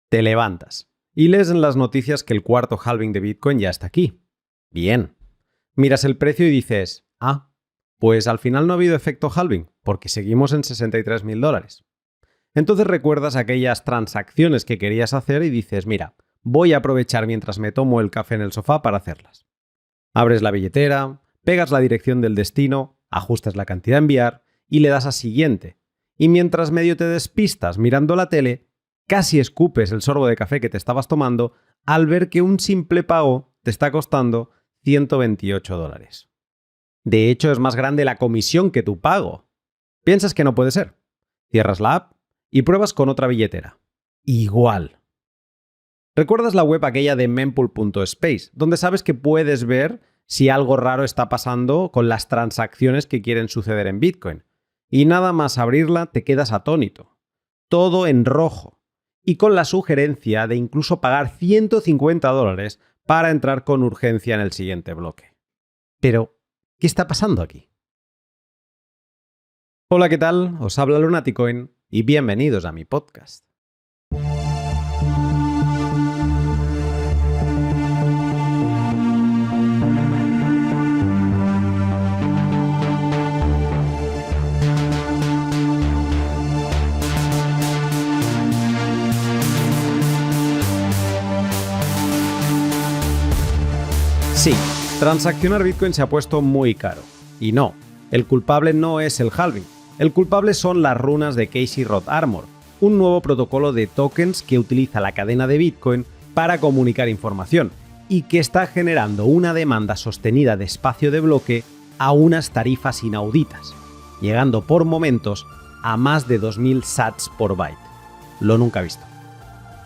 Te levantas y lees en las noticias que el cuarto halving de Bitcoin ya está aquí. Bien. Miras el precio y dices, pues al final no ha habido efecto halving, porque seguimos en $63.000. Entonces recuerdas aquellas transacciones que querías hacer y dices, mira, voy a aprovechar mientras me tomo el café en el sofá para hacerlas. Abres la billetera, pegas la dirección del destino, ajustas la cantidad a enviar y le das a siguiente. Y mientras medio te despistas mirando la tele, casi escupes el sorbo de café que te estabas tomando al ver que un simple pago te está costando $128. De hecho, es más grande la comisión que tu pago. Piensas que no puede ser. Cierras la app y pruebas con otra billetera. Igual. ¿Recuerdas la web aquella de mempool.space, donde sabes que puedes ver si algo raro está pasando con las transacciones que quieren suceder en Bitcoin? Y nada más abrirla te quedas atónito. Todo en rojo. Y con la sugerencia de incluso pagar $150 para entrar con urgencia en el siguiente bloque. Pero, ¿qué está pasando aquí? Hola, ¿qué tal? Os habla Lunaticoin y bienvenidos a mi podcast. Sí, transaccionar Bitcoin se ha puesto muy caro. Y no, el culpable no es el halving. El culpable son las runas de Casey Roth Armor, un nuevo protocolo de tokens que utiliza la cadena de Bitcoin para comunicar información y que está generando una demanda sostenida de espacio de bloque a unas tarifas inauditas, llegando por momentos a más de 2000 sats por byte. Lo nunca visto.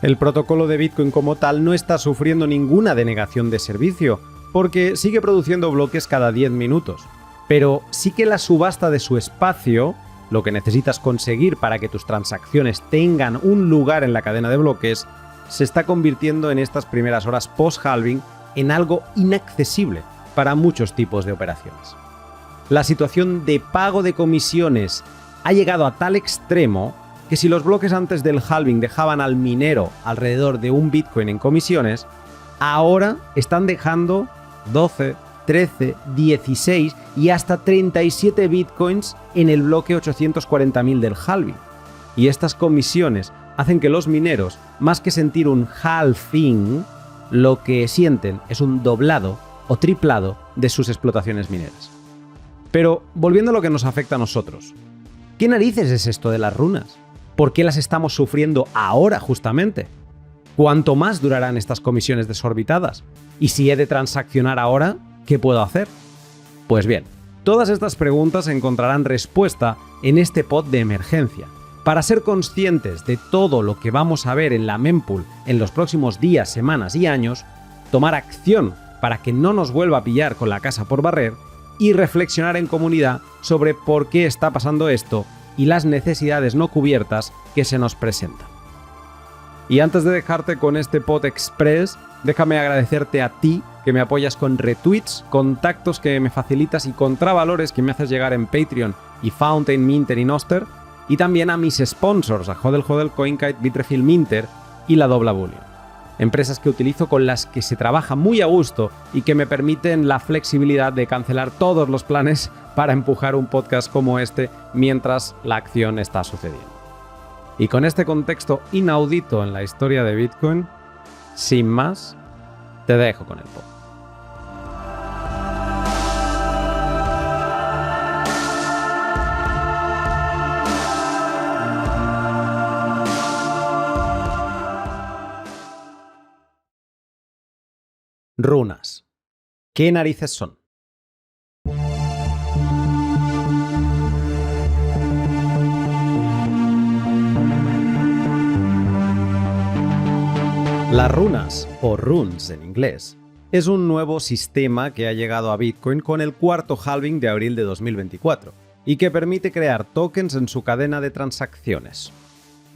El protocolo de Bitcoin como tal no está sufriendo ninguna denegación de servicio, porque sigue produciendo bloques cada 10 minutos. Pero sí que la subasta de su espacio, lo que necesitas conseguir para que tus transacciones tengan un lugar en la cadena de bloques, se está convirtiendo en estas primeras horas post-halving en algo inaccesible para muchos tipos de operaciones. La situación de pago de comisiones ha llegado a tal extremo que si los bloques antes del halving dejaban al minero alrededor de un Bitcoin en comisiones, ahora están dejando 12, 13, 16 y hasta 37 bitcoins en el bloque 840.000 del halving. Y estas comisiones hacen que los mineros, más que sentir un halving, lo que sienten es un doblado o triplado de sus explotaciones mineras. Pero volviendo a lo que nos afecta a nosotros, ¿qué narices es esto de las runas? ¿Por qué las estamos sufriendo ahora justamente? ¿Cuánto más durarán estas comisiones desorbitadas? ¿Y si he de transaccionar ahora, qué puedo hacer? Pues bien, todas estas preguntas encontrarán respuesta en este pod de emergencia. Para ser conscientes de todo lo que vamos a ver en la mempool en los próximos días, semanas y años, tomar acción para que no nos vuelva a pillar con la casa por barrer y reflexionar en comunidad sobre por qué está pasando esto y las necesidades no cubiertas que se nos presentan. Y antes de dejarte con este pod express, déjame agradecerte a ti que me apoyas con retweets, contactos que me facilitas y contravalores que me haces llegar en Patreon y Fountain, Minter y Noster, y también a mis sponsors, a Hodel, CoinKite, Bitrefill, Minter y la Dobla Bullion. Empresas que utilizo con las que se trabaja muy a gusto y que me permiten la flexibilidad de cancelar todos los planes para empujar un podcast como este mientras la acción está sucediendo. Y con este contexto inaudito en la historia de Bitcoin, sin más, te dejo con el pod. Runas. ¿Qué narices son? Las runas, o runes en inglés, es un nuevo sistema que ha llegado a Bitcoin con el cuarto halving de abril de 2024 y que permite crear tokens en su cadena de transacciones.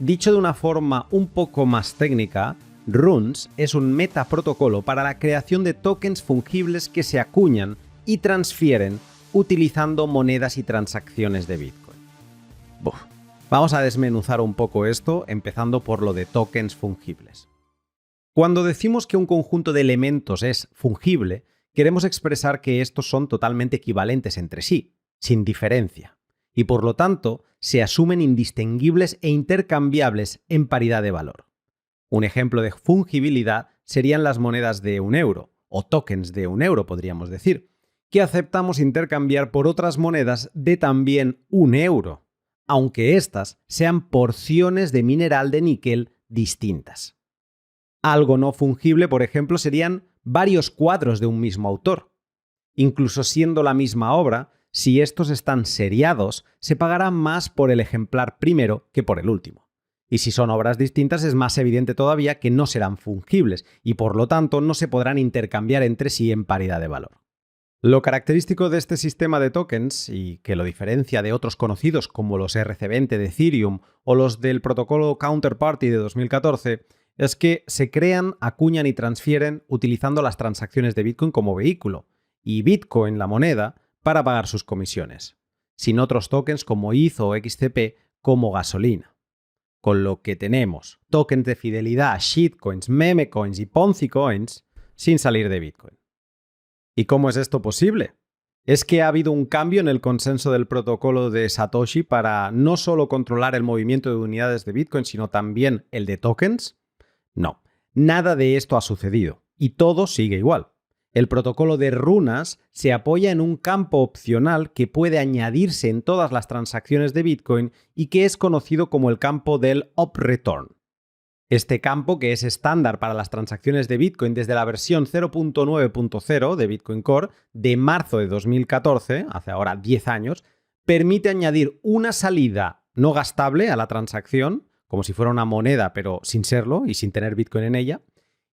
Dicho de una forma un poco más técnica, runes es un metaprotocolo para la creación de tokens fungibles que se acuñan y transfieren utilizando monedas y transacciones de Bitcoin. Vamos a desmenuzar un poco esto, empezando por lo de tokens fungibles. Cuando decimos que un conjunto de elementos es fungible, queremos expresar que estos son totalmente equivalentes entre sí, sin diferencia, y por lo tanto se asumen indistinguibles e intercambiables en paridad de valor. Un ejemplo de fungibilidad serían las monedas de 1 euro, o tokens de 1 euro podríamos decir, que aceptamos intercambiar por otras monedas de también 1 euro, aunque éstas sean porciones de mineral de níquel distintas. Algo no fungible, por ejemplo, serían varios cuadros de un mismo autor. Incluso siendo la misma obra, si estos están seriados, se pagará más por el ejemplar primero que por el último. Y si son obras distintas, es más evidente todavía que no serán fungibles y por lo tanto no se podrán intercambiar entre sí en paridad de valor. Lo característico de este sistema de tokens, y que lo diferencia de otros conocidos como los RC20 de Ethereum o los del protocolo Counterparty de 2014, es que se crean, acuñan y transfieren utilizando las transacciones de Bitcoin como vehículo, y Bitcoin, la moneda, para pagar sus comisiones, sin otros tokens como ETH o XCP como gasolina. Con lo que tenemos tokens de fidelidad, shitcoins, memecoins y Ponzi coins sin salir de Bitcoin. ¿Y cómo es esto posible? ¿Es que ha habido un cambio en el consenso del protocolo de Satoshi para no solo controlar el movimiento de unidades de Bitcoin, sino también el de tokens? No, nada de esto ha sucedido y todo sigue igual. El protocolo de runas se apoya en un campo opcional que puede añadirse en todas las transacciones de Bitcoin y que es conocido como el campo del OP-return. Este campo, que es estándar para las transacciones de Bitcoin desde la versión 0.9.0 de Bitcoin Core de marzo de 2014, hace ahora 10 años, permite añadir una salida no gastable a la transacción, como si fuera una moneda pero sin serlo y sin tener Bitcoin en ella.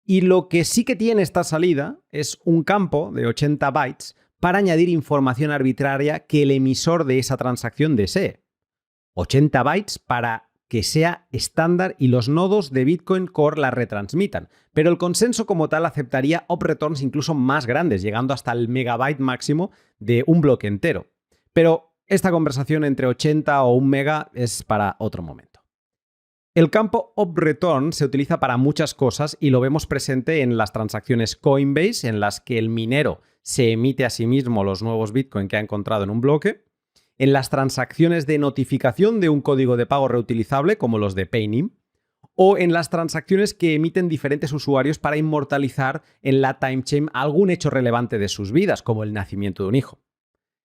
Y lo que sí que tiene esta salida es un campo de 80 bytes para añadir información arbitraria que el emisor de esa transacción desee. 80 bytes para que sea estándar y los nodos de Bitcoin Core la retransmitan, pero el consenso como tal aceptaría op-returns incluso más grandes, llegando hasta el megabyte máximo de un bloque entero. Pero esta conversación entre 80 o 1 mega es para otro momento. El campo op-return se utiliza para muchas cosas y lo vemos presente en las transacciones Coinbase, en las que el minero se emite a sí mismo los nuevos Bitcoin que ha encontrado en un bloque, en las transacciones de notificación de un código de pago reutilizable, como los de Paynim, o en las transacciones que emiten diferentes usuarios para inmortalizar en la timechain algún hecho relevante de sus vidas, como el nacimiento de un hijo.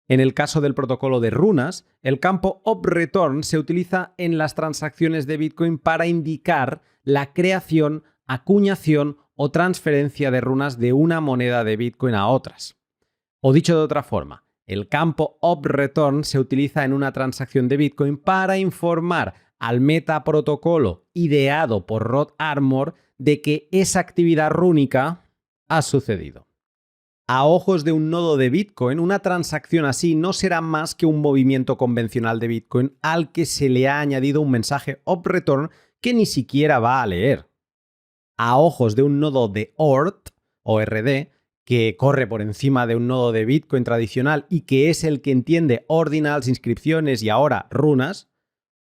En el caso del protocolo de runas, el campo op-return se utiliza en las transacciones de Bitcoin para indicar la creación, acuñación o transferencia de runas de una moneda de Bitcoin a otras. O dicho de otra forma, el campo op-return se utiliza en una transacción de Bitcoin para informar al metaprotocolo ideado por Rod Armor de que esa actividad rúnica ha sucedido. A ojos de un nodo de Bitcoin, una transacción así no será más que un movimiento convencional de Bitcoin al que se le ha añadido un mensaje op-return que ni siquiera va a leer. A ojos de un nodo de ORD, que corre por encima de un nodo de Bitcoin tradicional y que es el que entiende ordinals, inscripciones y ahora runas,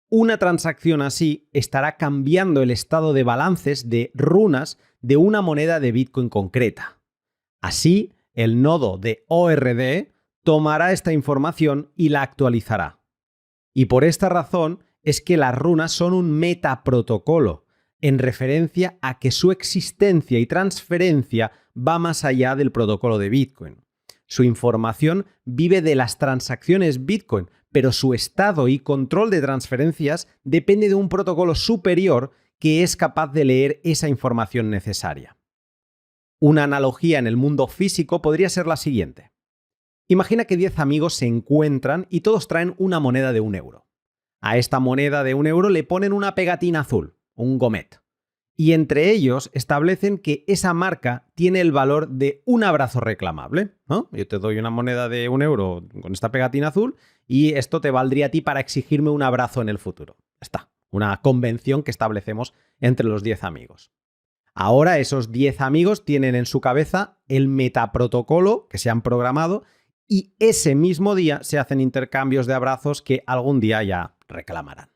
una transacción así estará cambiando el estado de balances de runas de una moneda de Bitcoin concreta. Así, el nodo de ORD tomará esta información y la actualizará. Y por esta razón es que las runas son un metaprotocolo, en referencia a que su existencia y transferencia va más allá del protocolo de Bitcoin. Su información vive de las transacciones Bitcoin, pero su estado y control de transferencias depende de un protocolo superior que es capaz de leer esa información necesaria. Una analogía en el mundo físico podría ser la siguiente. Imagina que 10 amigos se encuentran y todos traen una moneda de 1 euro. A esta moneda de 1 euro le ponen una pegatina azul, un gomet. Y entre ellos establecen que esa marca tiene el valor de un abrazo reclamable, ¿no? Yo te doy una moneda de 1 euro con esta pegatina azul y esto te valdría a ti para exigirme un abrazo en el futuro. Está, una convención que establecemos entre los 10 amigos. Ahora esos 10 amigos tienen en su cabeza el metaprotocolo que se han programado y ese mismo día se hacen intercambios de abrazos que algún día ya reclamarán.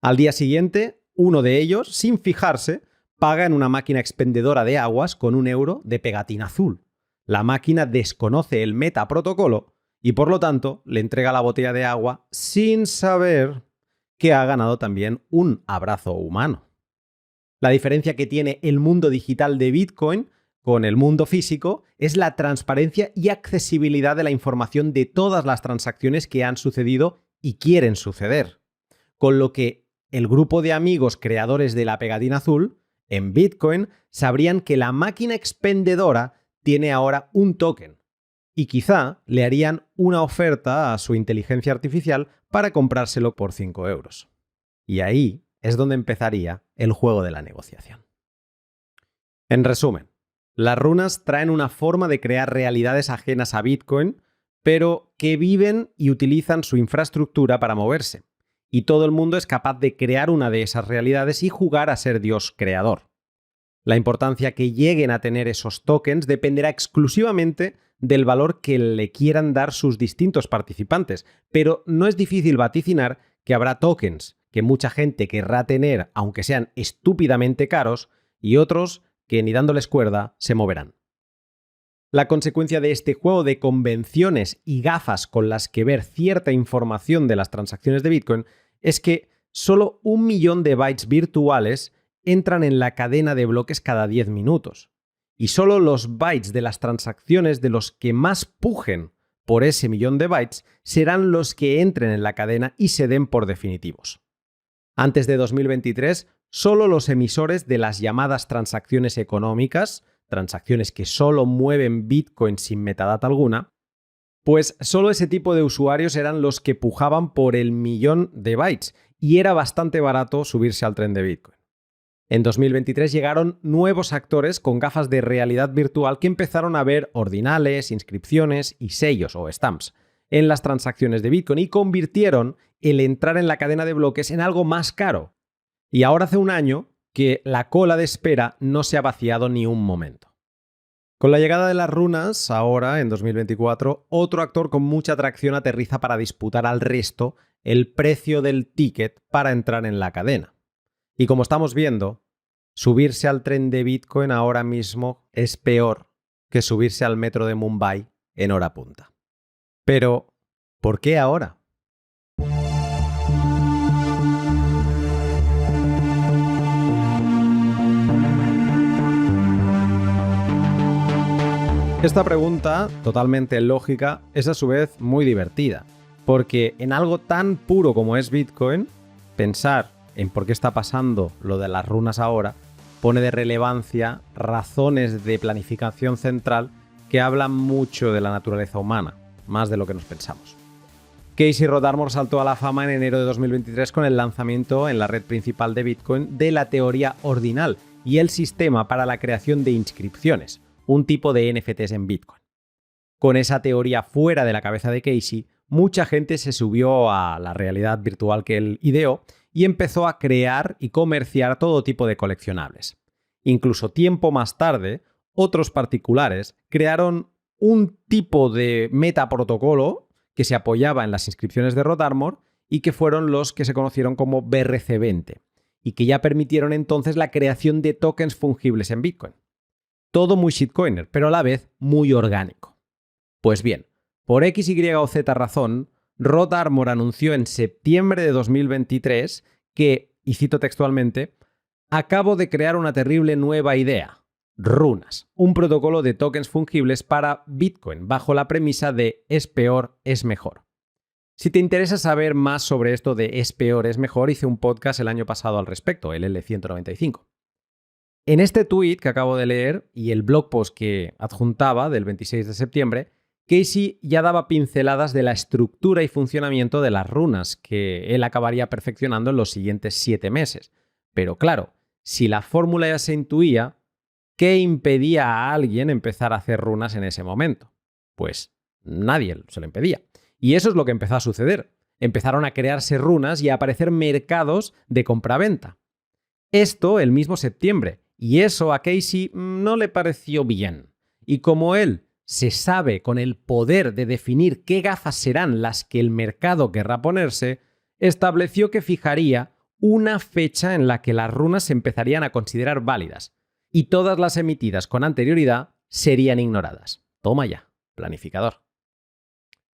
Al día siguiente, uno de ellos, sin fijarse, paga en una máquina expendedora de aguas con €1 de pegatina azul. La máquina desconoce el metaprotocolo y por lo tanto le entrega la botella de agua sin saber que ha ganado también un abrazo humano. La diferencia que tiene el mundo digital de Bitcoin con el mundo físico es la transparencia y accesibilidad de la información de todas las transacciones que han sucedido y quieren suceder. Con lo que el grupo de amigos creadores de la pegatina azul en Bitcoin sabrían que la máquina expendedora tiene ahora un token y quizá le harían una oferta a su inteligencia artificial para comprárselo por €5. Y ahí es donde empezaría el juego de la negociación. En resumen, las runas traen una forma de crear realidades ajenas a Bitcoin, pero que viven y utilizan su infraestructura para moverse. Y todo el mundo es capaz de crear una de esas realidades y jugar a ser Dios creador. La importancia que lleguen a tener esos tokens dependerá exclusivamente del valor que le quieran dar sus distintos participantes, pero no es difícil vaticinar que habrá tokens que mucha gente querrá tener, aunque sean estúpidamente caros, y otros que ni dándoles cuerda se moverán. La consecuencia de este juego de convenciones y gafas con las que ver cierta información de las transacciones de Bitcoin es que solo 1 millón de bytes virtuales entran en la cadena de bloques cada 10 minutos. Y solo los bytes de las transacciones de los que más pujen por ese millón de bytes serán los que entren en la cadena y se den por definitivos. Antes de 2023, solo los emisores de las llamadas transacciones económicas, transacciones que solo mueven Bitcoin sin metadata alguna, pues solo ese tipo de usuarios eran los que pujaban por el millón de bytes y era bastante barato subirse al tren de Bitcoin. En 2023 llegaron nuevos actores con gafas de realidad virtual que empezaron a ver ordinales, inscripciones y sellos o stamps en las transacciones de Bitcoin y convirtieron el entrar en la cadena de bloques en algo más caro. Y ahora hace un año que la cola de espera no se ha vaciado ni un momento. Con la llegada de las runas, ahora en 2024, otro actor con mucha atracción aterriza para disputar al resto el precio del ticket para entrar en la cadena. Y como estamos viendo, subirse al tren de Bitcoin ahora mismo es peor que subirse al metro de Mumbai en hora punta. Pero, ¿por qué ahora? Esta pregunta, totalmente lógica, es a su vez muy divertida, porque en algo tan puro como es Bitcoin, pensar en por qué está pasando lo de las runas ahora pone de relevancia razones de planificación central que hablan mucho de la naturaleza humana, más de lo que nos pensamos. Casey Rodarmor saltó a la fama en enero de 2023 con el lanzamiento en la red principal de Bitcoin de la teoría ordinal y el sistema para la creación de inscripciones, un tipo de NFTs en Bitcoin. Con esa teoría fuera de la cabeza de Casey, mucha gente se subió a la realidad virtual que él ideó y empezó a crear y comerciar todo tipo de coleccionables. Incluso tiempo más tarde, otros particulares crearon un tipo de metaprotocolo que se apoyaba en las inscripciones de Rodarmor y que fueron los que se conocieron como BRC20 y que ya permitieron entonces la creación de tokens fungibles en Bitcoin. Todo muy shitcoiner, pero a la vez muy orgánico. Pues bien, por X, Y o Z razón, Rodarmor anunció en septiembre de 2023 que, y cito textualmente, acabo de crear una terrible nueva idea, runas, un protocolo de tokens fungibles para Bitcoin bajo la premisa de es peor, es mejor. Si te interesa saber más sobre esto de es peor, es mejor, hice un podcast el año pasado al respecto, el L195. En este tuit que acabo de leer y el blog post que adjuntaba del 26 de septiembre, Casey ya daba pinceladas de la estructura y funcionamiento de las runas que él acabaría perfeccionando en los siguientes 7 meses. Pero claro, si la fórmula ya se intuía, ¿qué impedía a alguien empezar a hacer runas en ese momento? Pues nadie se lo impedía. Y eso es lo que empezó a suceder. Empezaron a crearse runas y a aparecer mercados de compraventa. Esto el mismo septiembre. Y eso a Casey no le pareció bien. Y como él se sabe con el poder de definir qué gafas serán las que el mercado querrá ponerse, estableció que fijaría una fecha en la que las runas se empezarían a considerar válidas y todas las emitidas con anterioridad serían ignoradas. Toma ya, planificador.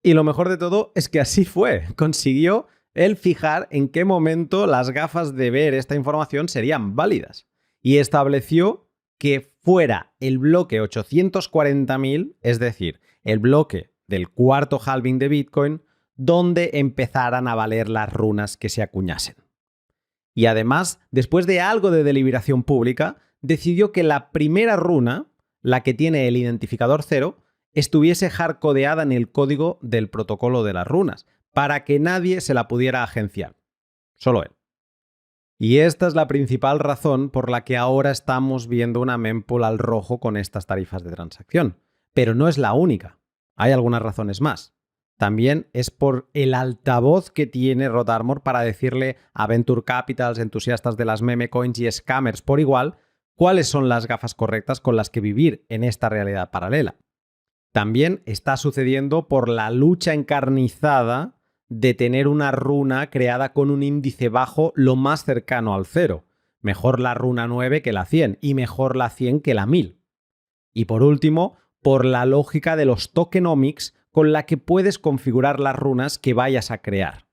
Y lo mejor de todo es que así fue. Consiguió el fijar en qué momento las gafas de ver esta información serían válidas y estableció que fuera el bloque 840.000, es decir, el bloque del cuarto halving de Bitcoin, donde empezaran a valer las runas que se acuñasen. Y además, después de algo de deliberación pública, decidió que la primera runa, la que tiene el identificador 0, estuviese hardcodeada en el código del protocolo de las runas, para que nadie se la pudiera agenciar. Solo él. Y esta es la principal razón por la que ahora estamos viendo una mempool al rojo con estas tarifas de transacción. Pero no es la única. Hay algunas razones más. También es por el altavoz que tiene Rod Armor para decirle a Venture Capitals, entusiastas de las meme coins y scammers por igual, cuáles son las gafas correctas con las que vivir en esta realidad paralela. También está sucediendo por la lucha encarnizada de tener una runa creada con un índice bajo lo más cercano al 0. Mejor la runa 9 que la 100 y mejor la 100 que la 1000. Y por último, por la lógica de los tokenomics con la que puedes configurar las runas que vayas a crear.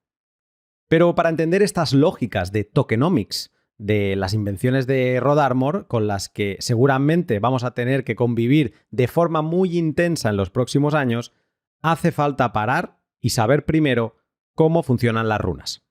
Pero para entender estas lógicas de tokenomics, de las invenciones de Rod Armor, con las que seguramente vamos a tener que convivir de forma muy intensa en los próximos años, hace falta parar y saber primero cómo funcionan las runas.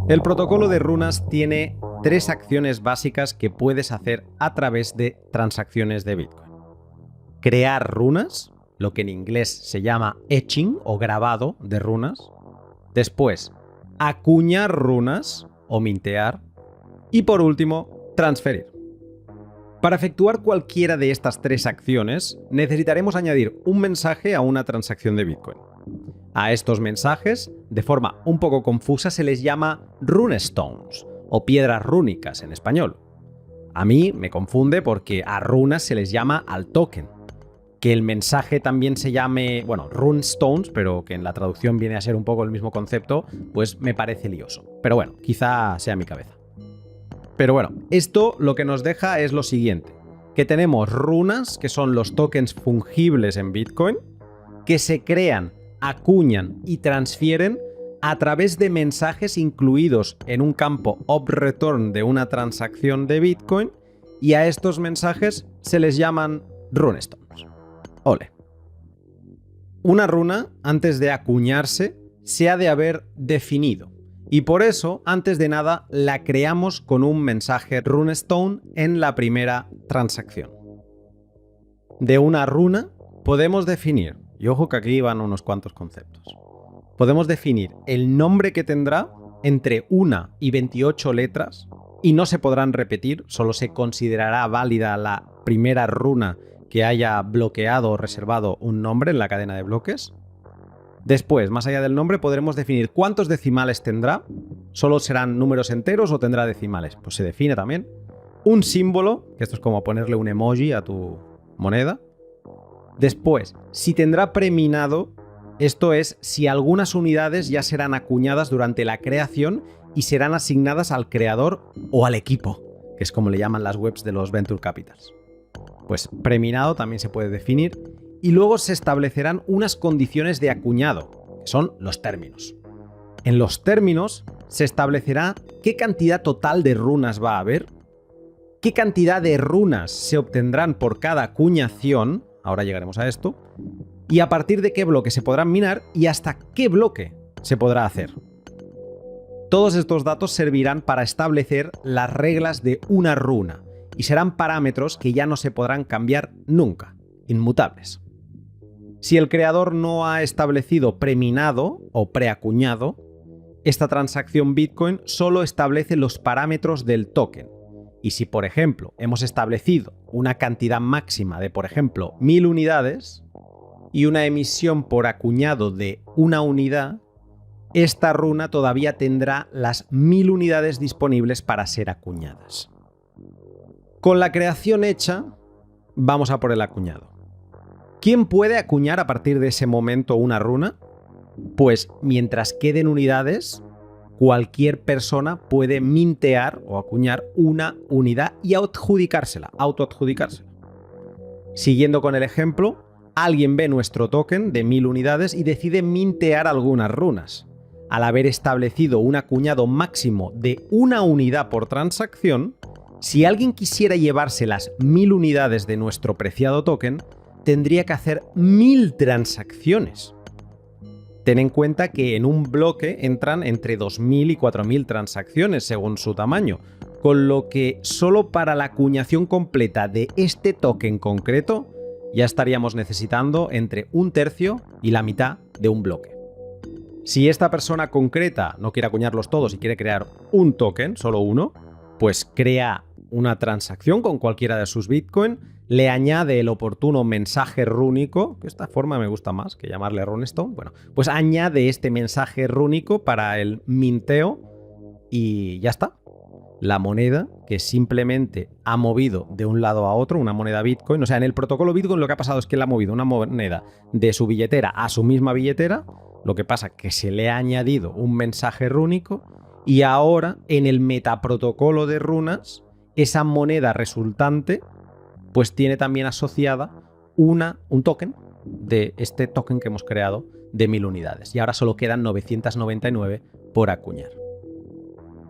El protocolo de runas tiene 3 acciones básicas que puedes hacer a través de transacciones de Bitcoin. Crear runas, lo que en inglés se llama etching o grabado de runas. Después, acuñar runas o mintear. Y por último, transferir. Para efectuar cualquiera de estas 3 acciones, necesitaremos añadir un mensaje a una transacción de Bitcoin. A estos mensajes, de forma un poco confusa, se les llama runestones, o piedras rúnicas en español. A mí me confunde porque a runas se les llama al token. Que el mensaje también se llame, runestones, pero que en la traducción viene a ser un poco el mismo concepto, pues me parece lioso. Pero bueno, quizá sea mi cabeza. Pero bueno, esto lo que nos deja es lo siguiente, que tenemos runas, que son los tokens fungibles en Bitcoin, que se crean, acuñan y transfieren a través de mensajes incluidos en un campo OP-return de una transacción de Bitcoin, y a estos mensajes se les llaman runestones. Ole. Una runa, antes de acuñarse, se ha de haber definido. Y por eso, antes de nada, la creamos con un mensaje runestone en la primera transacción. De una runa podemos definir, y ojo que aquí van unos cuantos conceptos, podemos definir el nombre que tendrá entre 1 y 28 letras y no se podrán repetir, solo se considerará válida la primera runa que haya bloqueado o reservado un nombre en la cadena de bloques. Después, más allá del nombre, podremos definir cuántos decimales tendrá. ¿Solo serán números enteros o tendrá decimales? Pues se define también. Un símbolo, que esto es como ponerle un emoji a tu moneda. Después, si tendrá preminado, esto es si algunas unidades ya serán acuñadas durante la creación y serán asignadas al creador o al equipo, que es como le llaman las webs de los Venture Capitals. Pues preminado también se puede definir. Y luego se establecerán unas condiciones de acuñado, que son los términos. En los términos se establecerá qué cantidad total de runas va a haber, qué cantidad de runas se obtendrán por cada acuñación, ahora llegaremos a esto, y a partir de qué bloque se podrán minar y hasta qué bloque se podrá hacer. Todos estos datos servirán para establecer las reglas de una runa y serán parámetros que ya no se podrán cambiar nunca, inmutables. Si el creador no ha establecido preminado o preacuñado, esta transacción Bitcoin solo establece los parámetros del token. Y si, por ejemplo, hemos establecido una cantidad máxima de, por ejemplo, 1000 unidades y una emisión por acuñado de 1 unidad, esta runa todavía tendrá las 1000 unidades disponibles para ser acuñadas. Con la creación hecha, vamos a por el acuñado. ¿Quién puede acuñar a partir de ese momento una runa? Pues mientras queden unidades, cualquier persona puede mintear o acuñar una unidad y autoadjudicársela. Siguiendo con el ejemplo, alguien ve nuestro token de 1000 unidades y decide mintear algunas runas. Al haber establecido un acuñado máximo de una unidad por transacción, si alguien quisiera llevarse las 1000 unidades de nuestro preciado token, tendría que hacer 1000 transacciones. Ten en cuenta que en un bloque entran entre 2000 y 4000 transacciones según su tamaño, con lo que solo para la acuñación completa de este token concreto ya estaríamos necesitando entre 1/3 y la mitad de un bloque. Si esta persona concreta no quiere acuñarlos todos y quiere crear un token, solo uno, pues crea una transacción con cualquiera de sus Bitcoin, le añade el oportuno mensaje rúnico, que esta forma me gusta más que llamarle runestone, bueno, pues añade este mensaje rúnico para el minteo y ya está. La moneda que simplemente ha movido de un lado a otro, una moneda Bitcoin, o sea, en el protocolo Bitcoin lo que ha pasado es que él ha movido una moneda de su billetera a su misma billetera, lo que pasa es que se le ha añadido un mensaje rúnico y ahora en el metaprotocolo de runas, esa moneda resultante pues tiene también asociada un token de este token que hemos creado de 1000 unidades. Y ahora solo quedan 999 por acuñar.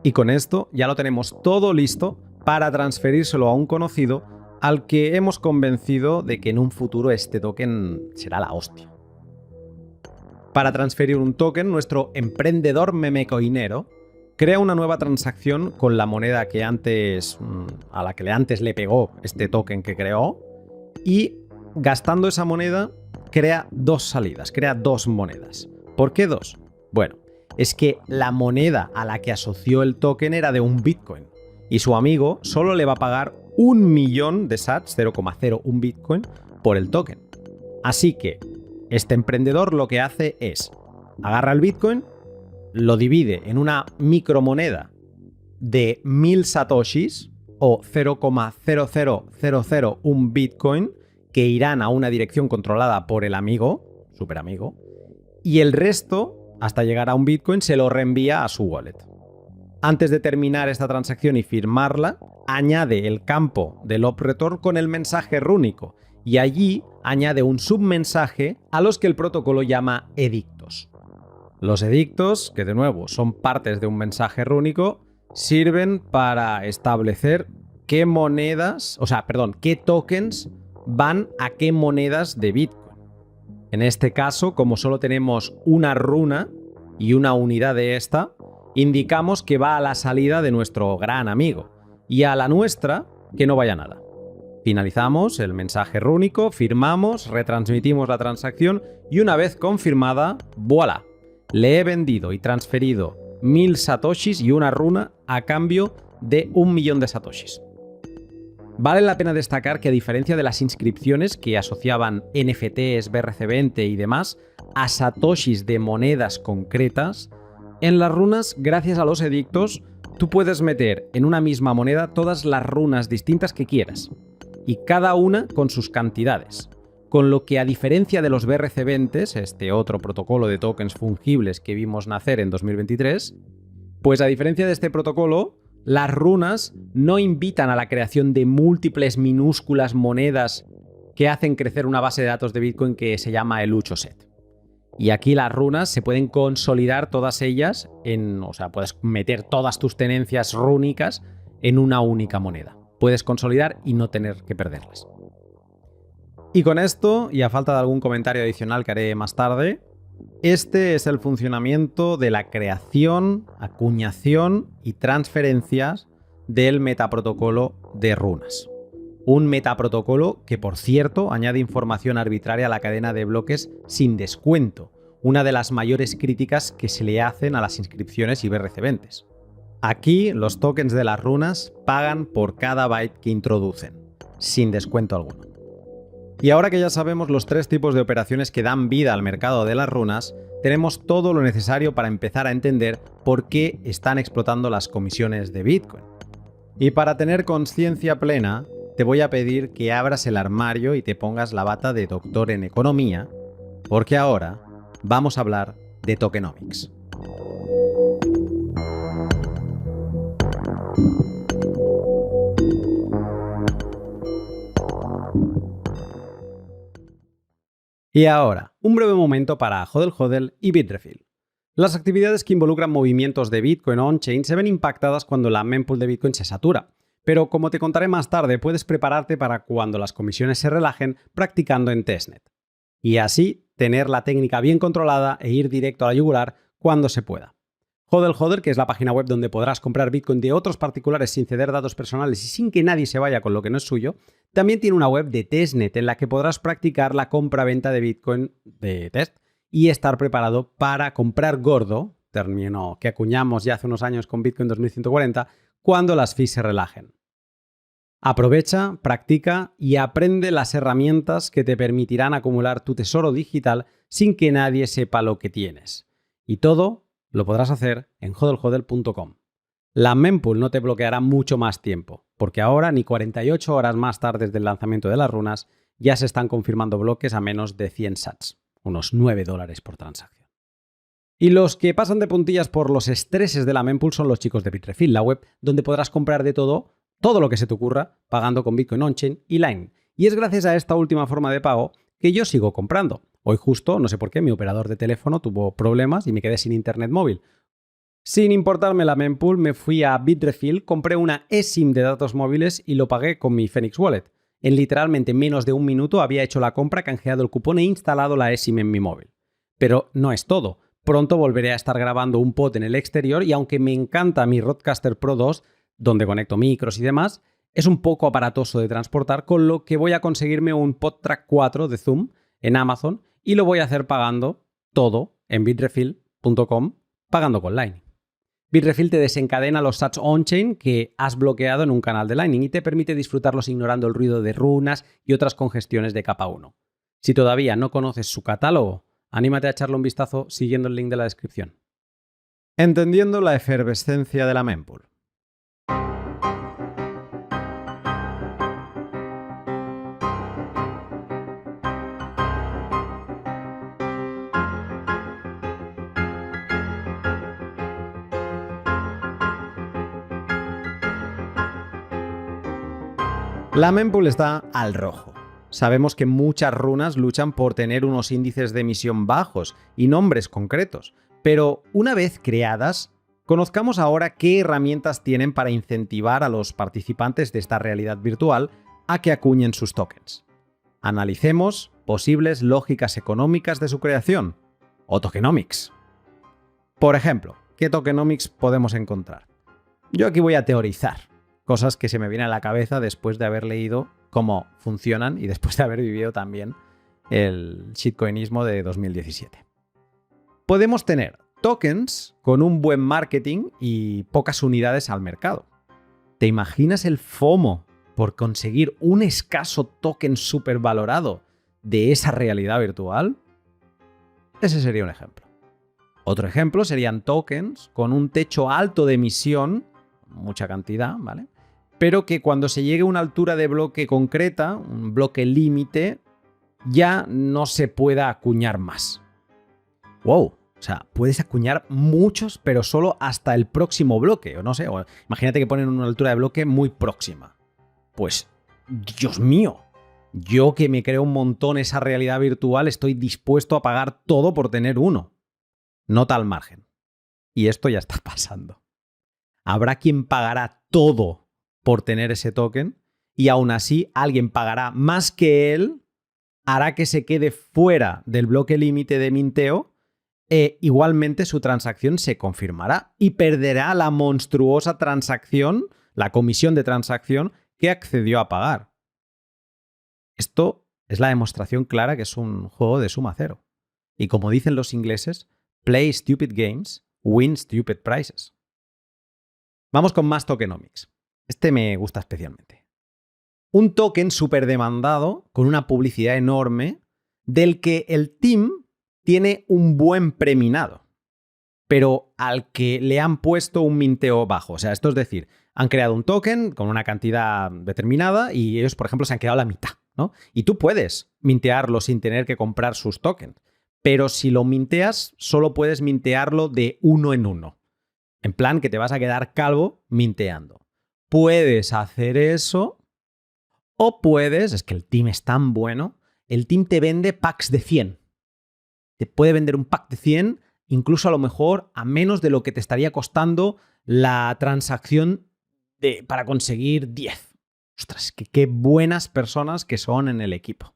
Y con esto ya lo tenemos todo listo para transferírselo a un conocido al que hemos convencido de que en un futuro este token será la hostia. Para transferir un token, nuestro emprendedor memecoinero crea una nueva transacción con la moneda que a la que antes le pegó este token que creó y gastando esa moneda crea dos salidas, crea dos monedas. ¿Por qué dos? Bueno, es que la moneda a la que asoció el token era de un Bitcoin y su amigo solo le va a pagar 1.000.000 de sats, 0,01 Bitcoin, por el token. Así que este emprendedor lo que hace es agarra el Bitcoin, lo divide en una micromoneda de 1000 satoshis o 0,00001 Bitcoin que irán a una dirección controlada por el amigo, super amigo, y el resto, hasta llegar a un Bitcoin, se lo reenvía a su wallet. Antes de terminar esta transacción y firmarla, añade el campo del operator con el mensaje rúnico y allí añade un submensaje a los que el protocolo llama edictos. Los edictos, que de nuevo son partes de un mensaje rúnico, sirven para establecer qué tokens van a qué monedas de Bitcoin. En este caso, como solo tenemos una runa y una unidad de esta, indicamos que va a la salida de nuestro gran amigo y a la nuestra que no vaya nada. Finalizamos el mensaje rúnico, firmamos, retransmitimos la transacción y una vez confirmada, ¡voilá! Le he vendido y transferido 1000 satoshis y una runa a cambio de 1.000.000 de satoshis. Vale la pena destacar que a diferencia de las inscripciones que asociaban NFTs, BRC20 y demás a satoshis de monedas concretas, en las runas, gracias a los edictos, tú puedes meter en una misma moneda todas las runas distintas que quieras, y cada una con sus cantidades. Con lo que a diferencia de los BRC20s, este otro protocolo de tokens fungibles que vimos nacer en 2023, pues a diferencia de este protocolo, las runas no invitan a la creación de múltiples minúsculas monedas que hacen crecer una base de datos de Bitcoin que se llama el Uchoset. Y aquí las runas se pueden consolidar todas ellas puedes meter todas tus tenencias rúnicas en una única moneda. Puedes consolidar y no tener que perderlas. Y con esto, y a falta de algún comentario adicional que haré más tarde, este es el funcionamiento de la creación, acuñación y transferencias del metaprotocolo de runas. Un metaprotocolo que, por cierto, añade información arbitraria a la cadena de bloques sin descuento, una de las mayores críticas que se le hacen a las inscripciones y BRC20s. Aquí, los tokens de las runas pagan por cada byte que introducen, sin descuento alguno. Y ahora que ya sabemos los 3 tipos de operaciones que dan vida al mercado de las runas, tenemos todo lo necesario para empezar a entender por qué están explotando las comisiones de Bitcoin. Y para tener conciencia plena, te voy a pedir que abras el armario y te pongas la bata de doctor en economía, porque ahora vamos a hablar de tokenomics. Y ahora, un breve momento para HODL HODL y Bitrefill. Las actividades que involucran movimientos de Bitcoin on-chain se ven impactadas cuando la mempool de Bitcoin se satura. Pero como te contaré más tarde, puedes prepararte para cuando las comisiones se relajen practicando en testnet. Y así tener la técnica bien controlada e ir directo a la yugular cuando se pueda. HODL HODL, que es la página web donde podrás comprar Bitcoin de otros particulares sin ceder datos personales y sin que nadie se vaya con lo que no es suyo, también tiene una web de testnet en la que podrás practicar la compra-venta de Bitcoin de test y estar preparado para comprar gordo, término que acuñamos ya hace unos años con Bitcoin 2140, cuando las fees se relajen. Aprovecha, practica y aprende las herramientas que te permitirán acumular tu tesoro digital sin que nadie sepa lo que tienes. Y todo lo podrás hacer en hodlhodl.com. La mempool no te bloqueará mucho más tiempo, porque ahora, ni 48 horas más tarde del lanzamiento de las runas, ya se están confirmando bloques a menos de 100 sats, unos $9 por transacción. Y los que pasan de puntillas por los estreses de la mempool son los chicos de Bitrefill, la web donde podrás comprar de todo lo que se te ocurra, pagando con Bitcoin on-chain y Line. Y es gracias a esta última forma de pago que yo sigo comprando. Hoy justo, no sé por qué, mi operador de teléfono tuvo problemas y me quedé sin internet móvil. Sin importarme la mempool, me fui a Bitrefill, compré una eSIM de datos móviles y lo pagué con mi Phoenix Wallet. En literalmente menos de un minuto había hecho la compra, canjeado el cupón e instalado la eSIM en mi móvil. Pero no es todo. Pronto volveré a estar grabando un pod en el exterior y aunque me encanta mi Rodecaster Pro 2, donde conecto micros y demás, es un poco aparatoso de transportar, con lo que voy a conseguirme un PodTrack 4 de Zoom en Amazon y lo voy a hacer pagando todo en bitrefill.com, pagando con Lightning. Bitrefill te desencadena los sats on-chain que has bloqueado en un canal de Lightning y te permite disfrutarlos ignorando el ruido de runas y otras congestiones de capa 1. Si todavía no conoces su catálogo, anímate a echarle un vistazo siguiendo el link de la descripción. Entendiendo la efervescencia de la mempool. La mempool está al rojo. Sabemos que muchas runas luchan por tener unos índices de emisión bajos y nombres concretos, pero una vez creadas, conozcamos ahora qué herramientas tienen para incentivar a los participantes de esta realidad virtual a que acuñen sus tokens. Analicemos posibles lógicas económicas de su creación, o tokenomics. Por ejemplo, ¿qué tokenomics podemos encontrar? Yo aquí voy a teorizar. Cosas que se me vienen a la cabeza después de haber leído cómo funcionan y después de haber vivido también el shitcoinismo de 2017. Podemos tener tokens con un buen marketing y pocas unidades al mercado. ¿Te imaginas el FOMO por conseguir un escaso token supervalorado de esa realidad virtual? Ese sería un ejemplo. Otro ejemplo serían tokens con un techo alto de emisión, mucha cantidad, ¿vale? Pero que cuando se llegue a una altura de bloque concreta, un bloque límite, ya no se pueda acuñar más. ¡Wow! O sea, puedes acuñar muchos, pero solo hasta el próximo bloque, o no sé, o imagínate que ponen una altura de bloque muy próxima. Pues, Dios mío, yo que me creo un montón esa realidad virtual, estoy dispuesto a pagar todo por tener uno. Nota al margen. Y esto ya está pasando. Habrá quien pagará todo por tener ese token y aún así alguien pagará más que él, hará que se quede fuera del bloque límite de minteo e igualmente su transacción se confirmará y perderá la monstruosa transacción, la comisión de transacción que accedió a pagar. Esto es la demostración clara que es un juego de suma cero. Y como dicen los ingleses, play stupid games, win stupid prizes. Vamos con más tokenomics. Este me gusta especialmente. Un token súper demandado, con una publicidad enorme, del que el team tiene un buen preminado, pero al que le han puesto un minteo bajo. O sea, esto es decir, han creado un token con una cantidad determinada y ellos, por ejemplo, se han quedado la mitad, ¿no? Y tú puedes mintearlo sin tener que comprar sus tokens, pero si lo minteas, solo puedes mintearlo de uno en uno. En plan, que te vas a quedar calvo minteando. Puedes hacer eso o puedes, es que el team es tan bueno, el team te vende packs de 100. Te puede vender un pack de 100, incluso a lo mejor a menos de lo que te estaría costando la transacción para conseguir 10. Ostras, qué buenas personas que son en el equipo.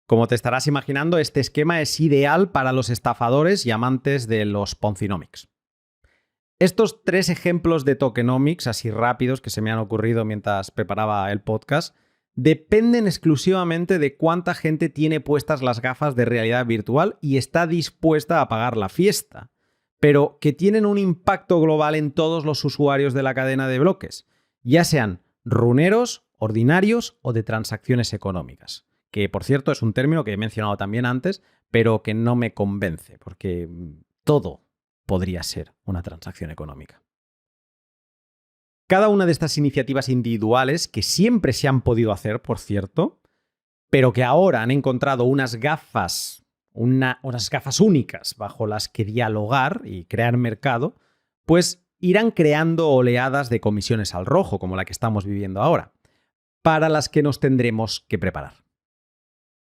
Como te estarás imaginando, este esquema es ideal para los estafadores y amantes de los Ponzinomics. Estos 3 ejemplos de tokenomics, así rápidos, que se me han ocurrido mientras preparaba el podcast, dependen exclusivamente de cuánta gente tiene puestas las gafas de realidad virtual y está dispuesta a pagar la fiesta, pero que tienen un impacto global en todos los usuarios de la cadena de bloques, ya sean runeros, ordinarios o de transacciones económicas, que por cierto es un término que he mencionado también antes, pero que no me convence, porque todo podría ser una transacción económica. Cada una de estas iniciativas individuales, que siempre se han podido hacer, por cierto, pero que ahora han encontrado unas gafas únicas bajo las que dialogar y crear mercado, pues irán creando oleadas de comisiones al rojo, como la que estamos viviendo ahora, para las que nos tendremos que preparar.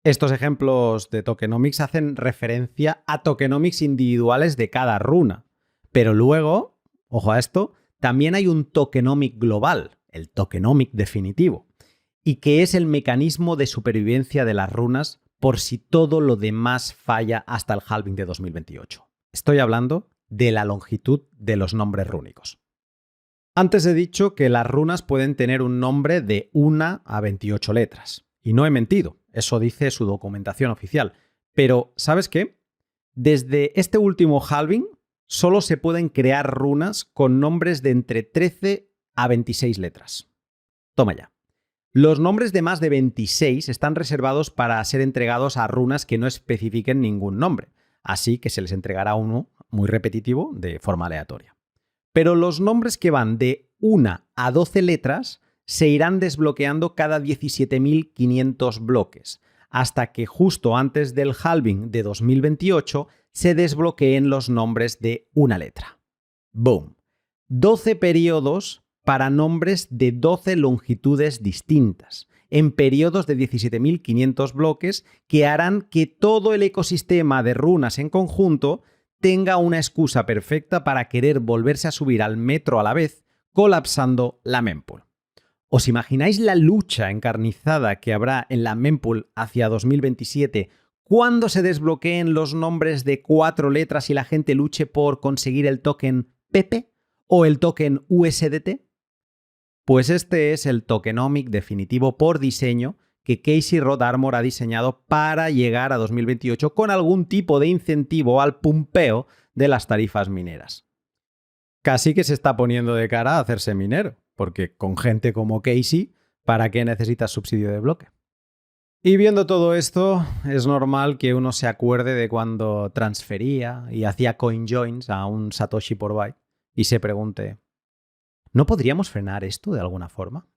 Estos ejemplos de tokenomics hacen referencia a tokenomics individuales de cada runa, pero luego, ojo a esto, también hay un tokenomic global, el tokenomic definitivo, y que es el mecanismo de supervivencia de las runas por si todo lo demás falla hasta el halving de 2028. Estoy hablando de la longitud de los nombres rúnicos. Antes he dicho que las runas pueden tener un nombre de 1 a 28 letras. Y no he mentido, eso dice su documentación oficial. Pero, ¿sabes qué? Desde este último halving solo se pueden crear runas con nombres de entre 13 a 26 letras. Toma ya. Los nombres de más de 26 están reservados para ser entregados a runas que no especifiquen ningún nombre, así que se les entregará uno muy repetitivo de forma aleatoria. Pero los nombres que van de 1 a 12 letras se irán desbloqueando cada 17.500 bloques, hasta que justo antes del halving de 2028 se desbloqueen los nombres de una letra. ¡Boom! 12 periodos para nombres de 12 longitudes distintas, en periodos de 17.500 bloques que harán que todo el ecosistema de runas en conjunto tenga una excusa perfecta para querer volverse a subir al metro a la vez, colapsando la mempool. ¿Os imagináis la lucha encarnizada que habrá en la mempool hacia 2027 cuando se desbloqueen los nombres de 4 letras y la gente luche por conseguir el token Pepe o el token USDT? Pues este es el tokenomic definitivo por diseño que Casey Roth Armor ha diseñado para llegar a 2028 con algún tipo de incentivo al pumpeo de las tarifas mineras. Casi que se está poniendo de cara a hacerse minero, porque con gente como Casey, ¿para qué necesitas subsidio de bloque? Y viendo todo esto, es normal que uno se acuerde de cuando transfería y hacía CoinJoins a un Satoshi por byte y se pregunte, ¿no podríamos frenar esto de alguna forma?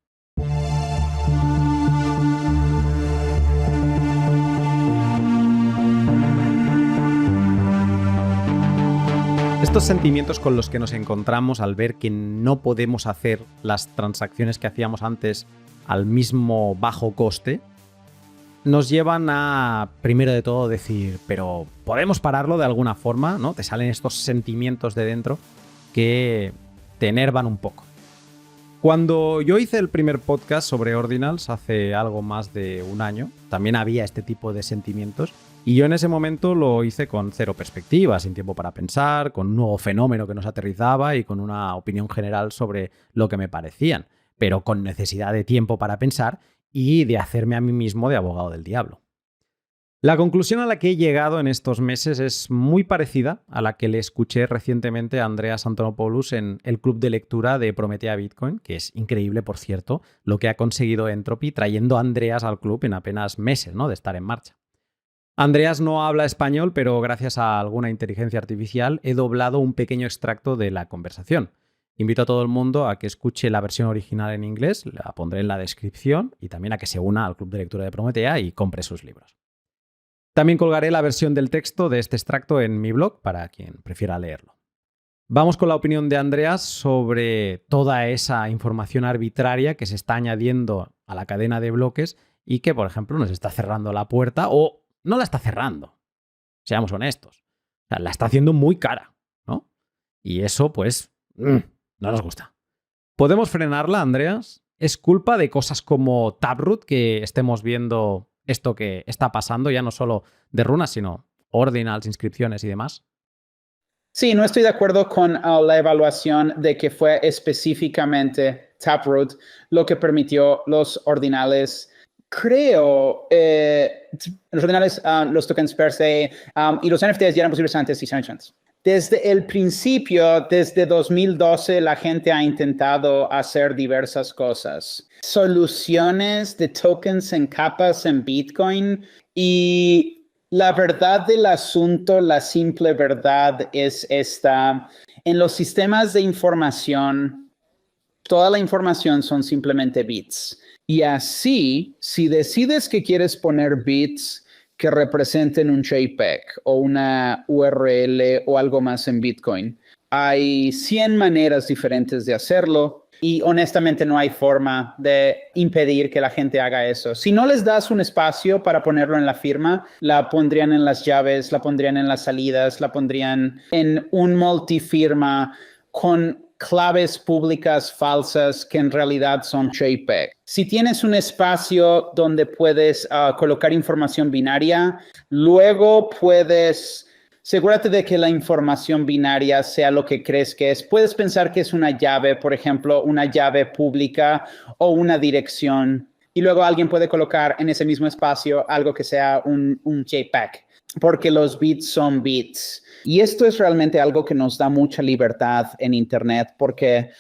Estos sentimientos con los que nos encontramos al ver que no podemos hacer las transacciones que hacíamos antes al mismo bajo coste, nos llevan a, primero de todo, decir, pero ¿podemos pararlo de alguna forma? ¿No? Te salen estos sentimientos de dentro que te enervan un poco. Cuando yo hice el primer podcast sobre Ordinals hace algo más de un año, también había este tipo de sentimientos y yo en ese momento lo hice con cero perspectiva, sin tiempo para pensar, con un nuevo fenómeno que nos aterrizaba y con una opinión general sobre lo que me parecían, pero con necesidad de tiempo para pensar y de hacerme a mí mismo de abogado del diablo. La conclusión a la que he llegado en estos meses es muy parecida a la que le escuché recientemente a Andreas Antonopoulos en el club de lectura de Prometea Bitcoin, que es increíble, por cierto, lo que ha conseguido Entropy trayendo a Andreas al club en apenas meses, ¿no?, de estar en marcha. Andreas no habla español, pero gracias a alguna inteligencia artificial he doblado un pequeño extracto de la conversación. Invito a todo el mundo a que escuche la versión original en inglés, la pondré en la descripción, y también a que se una al club de lectura de Prometea y compre sus libros. También colgaré la versión del texto de este extracto en mi blog para quien prefiera leerlo. Vamos con la opinión de Andreas sobre toda esa información arbitraria que se está añadiendo a la cadena de bloques y que, por ejemplo, nos está cerrando la puerta o no la está cerrando. Seamos honestos. O sea, la está haciendo muy cara, ¿no? Y eso, pues, no nos gusta. ¿Podemos frenarla, Andreas? ¿Es culpa de cosas como Taproot que estemos viendo esto que está pasando, ya no solo de runas, sino ordinals, inscripciones y demás? Sí, no estoy de acuerdo con la evaluación de que fue específicamente Taproot lo que permitió los ordinales. Creo, los ordinales, los tokens per se, y los NFTs ya eran posibles antes y sanctions. Desde el principio, desde 2012, la gente ha intentado hacer diversas cosas. Soluciones de tokens en capas en Bitcoin, y la verdad del asunto, la simple verdad es esta. En los sistemas de información, toda la información son simplemente bits. Y así, si decides que quieres poner bits que representen un JPEG o una URL o algo más en Bitcoin, hay 100 maneras diferentes de hacerlo. Y honestamente no hay forma de impedir que la gente haga eso. Si no les das un espacio para ponerlo en la firma, la pondrían en las llaves, la pondrían en las salidas, la pondrían en un multifirma con claves públicas falsas que en realidad son JPEG. Si tienes un espacio donde puedes colocar información binaria, luego puedes... Asegúrate de que la información binaria sea lo que crees que es. Puedes pensar que es una llave, por ejemplo, una llave pública o una dirección. Y luego alguien puede colocar en ese mismo espacio algo que sea un JPEG, porque los bits son bits. Y esto es realmente algo que nos da mucha libertad en Internet, porque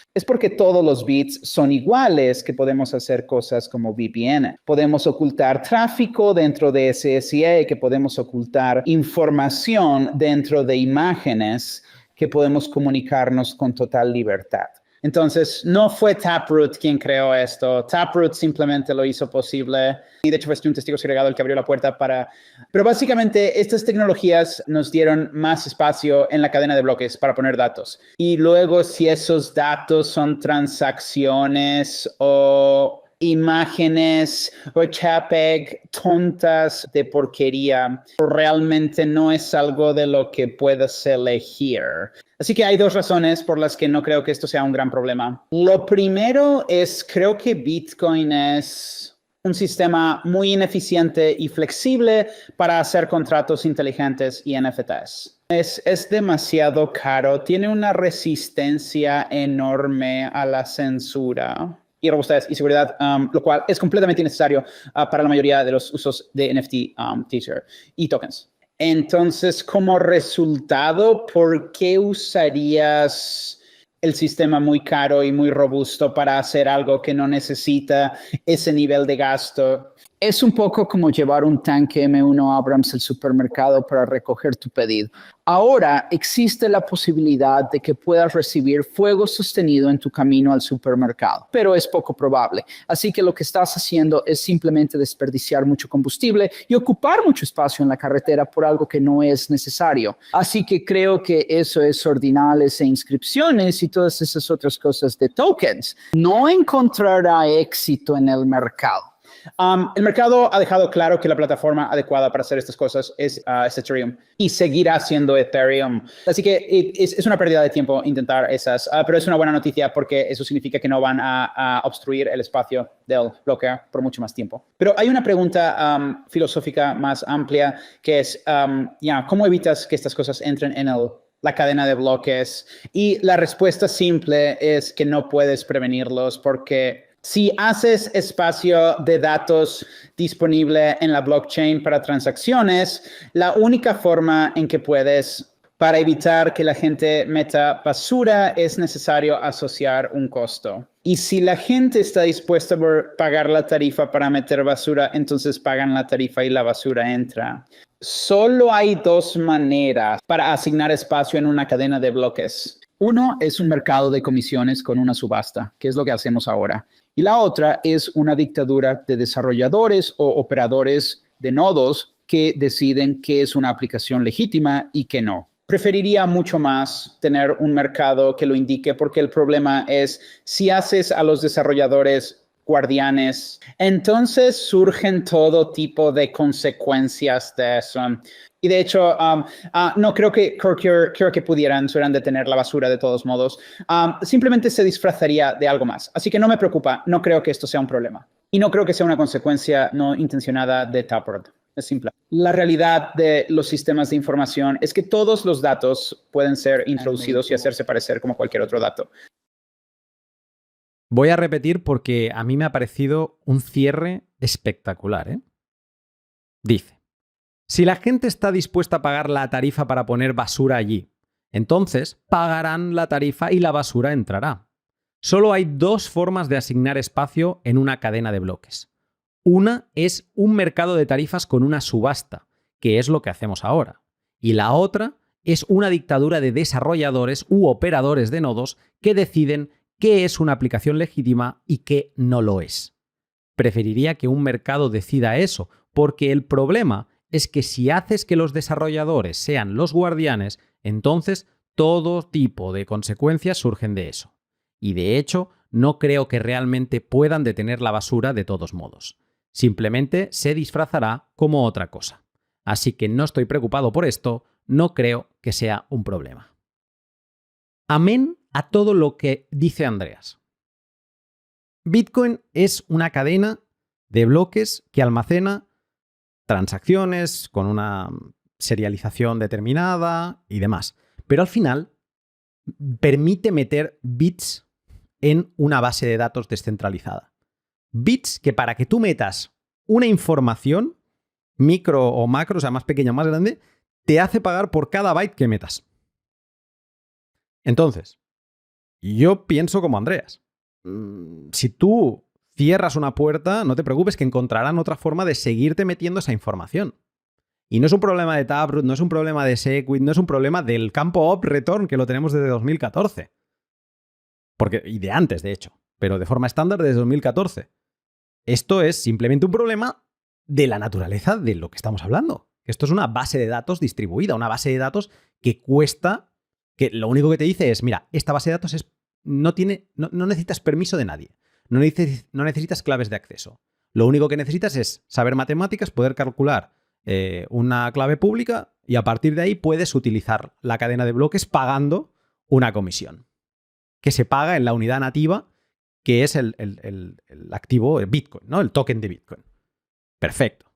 todos los bits son iguales que podemos hacer cosas como VPN. Podemos ocultar tráfico dentro de SSE, que podemos ocultar información dentro de imágenes, que podemos comunicarnos con total libertad. Entonces, no fue Taproot quien creó esto. Taproot simplemente lo hizo posible. Y de hecho fue un testigo segregado el que abrió la puerta para... Pero básicamente estas tecnologías nos dieron más espacio en la cadena de bloques para poner datos. Y luego si esos datos son transacciones o imágenes o JPEG tontas de porquería, realmente no es algo de lo que puedas elegir. Así que hay dos razones por las que no creo que esto sea un gran problema. Lo primero es, creo que Bitcoin es un sistema muy ineficiente y flexible para hacer contratos inteligentes y NFTs. Es demasiado caro, tiene una resistencia enorme a la censura y robustez y seguridad, lo cual es completamente innecesario para la mayoría de los usos de NFT teaser y tokens. Entonces, como resultado, ¿por qué usarías el sistema muy caro y muy robusto para hacer algo que no necesita ese nivel de gasto? Es un poco como llevar un tanque M1 Abrams al supermercado para recoger tu pedido. Ahora existe la posibilidad de que puedas recibir fuego sostenido en tu camino al supermercado, pero es poco probable. Así que lo que estás haciendo es simplemente desperdiciar mucho combustible y ocupar mucho espacio en la carretera por algo que no es necesario. Así que creo que eso es ordinales e inscripciones y todas esas otras cosas de tokens. No encontrará éxito en el mercado. El mercado ha dejado claro que la plataforma adecuada para hacer estas cosas es Ethereum y seguirá siendo Ethereum. Así que es una pérdida de tiempo intentar esas, pero es una buena noticia porque eso significa que no van a obstruir el espacio del bloque por mucho más tiempo. Pero hay una pregunta filosófica más amplia que es, ¿cómo evitas que estas cosas entren en la cadena de bloques? Y la respuesta simple es que no puedes prevenirlos porque Si haces espacio de datos disponible en la blockchain para transacciones, la única forma en que puedes, para evitar que la gente meta basura, es necesario asociar un costo. Y si la gente está dispuesta a pagar la tarifa para meter basura, entonces pagan la tarifa y la basura entra. Solo hay dos maneras para asignar espacio en una cadena de bloques. Uno es un mercado de comisiones con una subasta, que es lo que hacemos ahora. Y la otra es una dictadura de desarrolladores o operadores de nodos que deciden qué es una aplicación legítima y qué no. Preferiría mucho más tener un mercado que lo indique, porque el problema es si haces a los desarrolladores guardianes, entonces surgen todo tipo de consecuencias de eso. Y de hecho, no creo que pudieran detener la basura de todos modos. Simplemente se disfrazaría de algo más. Así que no me preocupa, no creo que esto sea un problema. Y no creo que sea una consecuencia no intencionada de Taproot. Es simple. La realidad de los sistemas de información es que todos los datos pueden ser introducidos y hacerse parecer como cualquier otro dato. Voy a repetir porque a mí me ha parecido un cierre espectacular, ¿eh? Dice, si la gente está dispuesta a pagar la tarifa para poner basura allí, entonces pagarán la tarifa y la basura entrará. Solo hay dos formas de asignar espacio en una cadena de bloques. Una es un mercado de tarifas con una subasta, que es lo que hacemos ahora. Y la otra es una dictadura de desarrolladores u operadores de nodos que deciden qué es una aplicación legítima y qué no lo es. Preferiría que un mercado decida eso, porque el problema es que si haces que los desarrolladores sean los guardianes, entonces todo tipo de consecuencias surgen de eso. Y de hecho, no creo que realmente puedan detener la basura de todos modos. Simplemente se disfrazará como otra cosa. Así que no estoy preocupado por esto, no creo que sea un problema. Amén a todo lo que dice Andreas. Bitcoin es una cadena de bloques que almacena transacciones con una serialización determinada y demás. Pero al final permite meter bits en una base de datos descentralizada. Bits que para que tú metas una información, micro o macro, o sea, más pequeña o más grande, te hace pagar por cada byte que metas. Entonces, yo pienso como Andreas. Si tú cierras una puerta, no te preocupes, que encontrarán otra forma de seguirte metiendo esa información. Y no es un problema de Taproot, no es un problema de Segwit, no es un problema del campo op-return, que lo tenemos desde 2014. Y de antes, de hecho, pero de forma estándar desde 2014. Esto es simplemente un problema de la naturaleza de lo que estamos hablando. Esto es una base de datos distribuida, una base de datos que cuesta, que lo único que te dice es, mira, esta base de datos no necesitas permiso de nadie, no necesitas claves de acceso. Lo único que necesitas es saber matemáticas, poder calcular una clave pública y a partir de ahí puedes utilizar la cadena de bloques pagando una comisión que se paga en la unidad nativa, que es el activo Bitcoin, ¿no? El token de Bitcoin. Perfecto.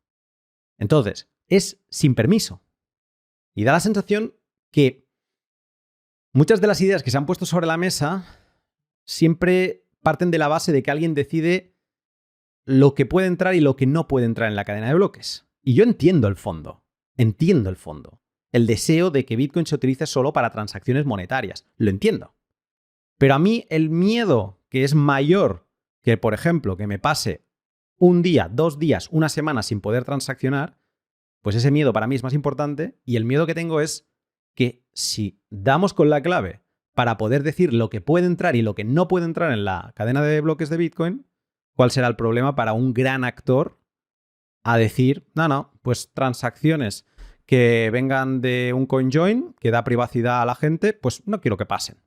Entonces, es sin permiso. Y da la sensación que muchas de las ideas que se han puesto sobre la mesa siempre parten de la base de que alguien decide lo que puede entrar y lo que no puede entrar en la cadena de bloques. Y yo entiendo el fondo. El deseo de que Bitcoin se utilice solo para transacciones monetarias. Lo entiendo. Pero a mí el miedo que es mayor que, por ejemplo, que me pase un día, 2 días, una semana sin poder transaccionar, pues ese miedo para mí es más importante y el miedo que tengo es que si damos con la clave para poder decir lo que puede entrar y lo que no puede entrar en la cadena de bloques de Bitcoin, ¿cuál será el problema para un gran actor a decir, no, pues transacciones que vengan de un CoinJoin, que da privacidad a la gente, pues no quiero que pasen?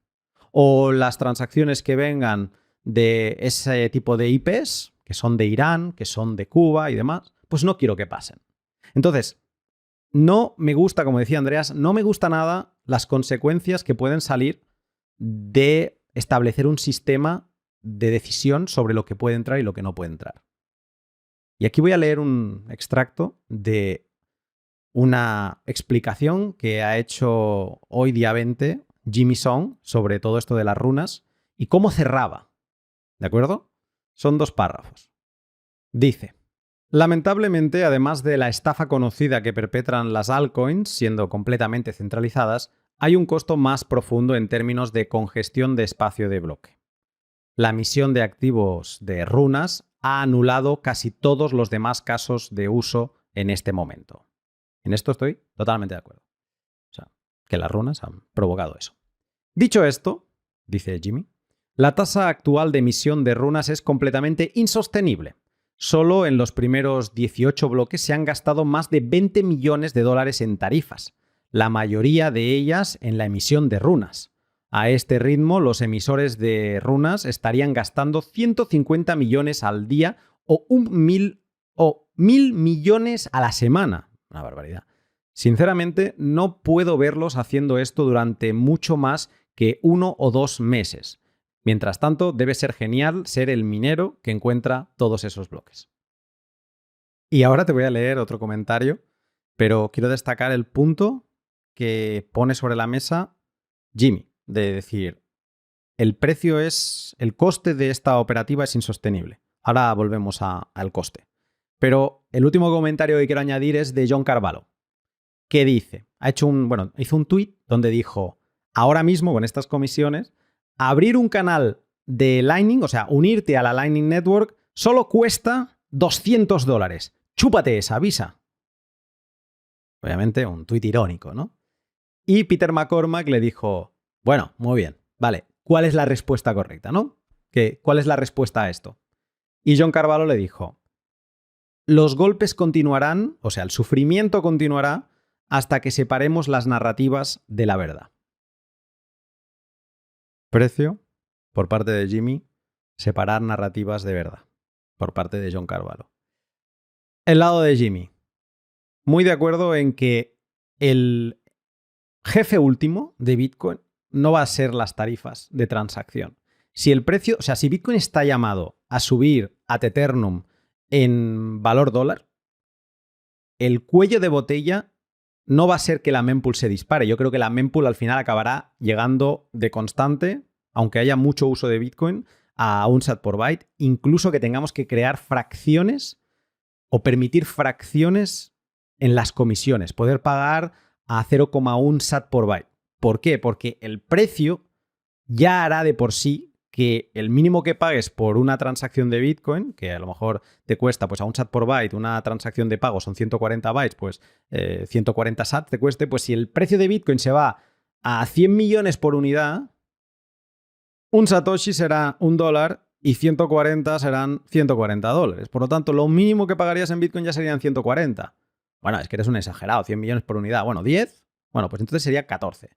O las transacciones que vengan de ese tipo de IPs, que son de Irán, que son de Cuba y demás, pues no quiero que pasen. Entonces, no me gusta, como decía Andreas, no me gusta nada las consecuencias que pueden salir de establecer un sistema de decisión sobre lo que puede entrar y lo que no puede entrar. Y aquí voy a leer un extracto de una explicación que ha hecho hoy día 20 Jimmy Song sobre todo esto de las runas y cómo cerraba, ¿de acuerdo? Son 2 párrafos. Dice: lamentablemente, además de la estafa conocida que perpetran las altcoins, siendo completamente centralizadas, hay un costo más profundo en términos de congestión de espacio de bloque. La emisión de activos de runas ha anulado casi todos los demás casos de uso en este momento. En esto estoy totalmente de acuerdo. O sea, que las runas han provocado eso. Dicho esto, dice Jimmy, la tasa actual de emisión de runas es completamente insostenible. Solo en los primeros 18 bloques se han gastado más de 20 millones de dólares en tarifas, la mayoría de ellas en la emisión de runas. A este ritmo, los emisores de runas estarían gastando 150 millones al día o 1.000 millones a la semana. Una barbaridad. Sinceramente, no puedo verlos haciendo esto durante mucho más que 1 o 2 meses. Mientras tanto, debe ser genial ser el minero que encuentra todos esos bloques. Y ahora te voy a leer otro comentario, pero quiero destacar el punto que pone sobre la mesa Jimmy, de decir, el coste de esta operativa es insostenible. Ahora volvemos al coste. Pero el último comentario que quiero añadir es de John Carvalho, que dice, hizo un tuit donde dijo, ahora mismo con estas comisiones, abrir un canal de Lightning, o sea, unirte a la Lightning Network, solo cuesta $200. Chúpate esa visa. Obviamente un tuit irónico, ¿no? Y Peter McCormack le dijo, bueno, muy bien, vale, ¿cuál es la respuesta correcta, no? ¿Cuál es la respuesta a esto? Y John Carvalho le dijo, los golpes continuarán, o sea, el sufrimiento continuará hasta que separemos las narrativas de la verdad. Precio, por parte de Jimmy, separar narrativas de verdad, por parte de John Carvalho. El lado de Jimmy, muy de acuerdo en que el jefe último de Bitcoin no va a ser las tarifas de transacción. Si el precio, o sea, si Bitcoin está llamado a subir ad eternum en valor dólar, el cuello de botella no va a ser que la mempool se dispare. Yo creo que la mempool al final acabará llegando de constante, aunque haya mucho uso de Bitcoin, a un sat por byte, incluso que tengamos que crear fracciones o permitir fracciones en las comisiones, poder pagar a 0,1 sat por byte. ¿Por qué? Porque el precio ya hará de por sí que el mínimo que pagues por una transacción de Bitcoin, que a lo mejor te cuesta pues a un sat por byte, una transacción de pago son 140 bytes, pues 140 sats te cueste, pues si el precio de Bitcoin se va a 100 millones por unidad, un satoshi será $1 y 140 serán $140. Por lo tanto, lo mínimo que pagarías en Bitcoin ya serían 140. Bueno, es que eres un exagerado, 100 millones por unidad. Bueno, 10, bueno, pues entonces sería 14.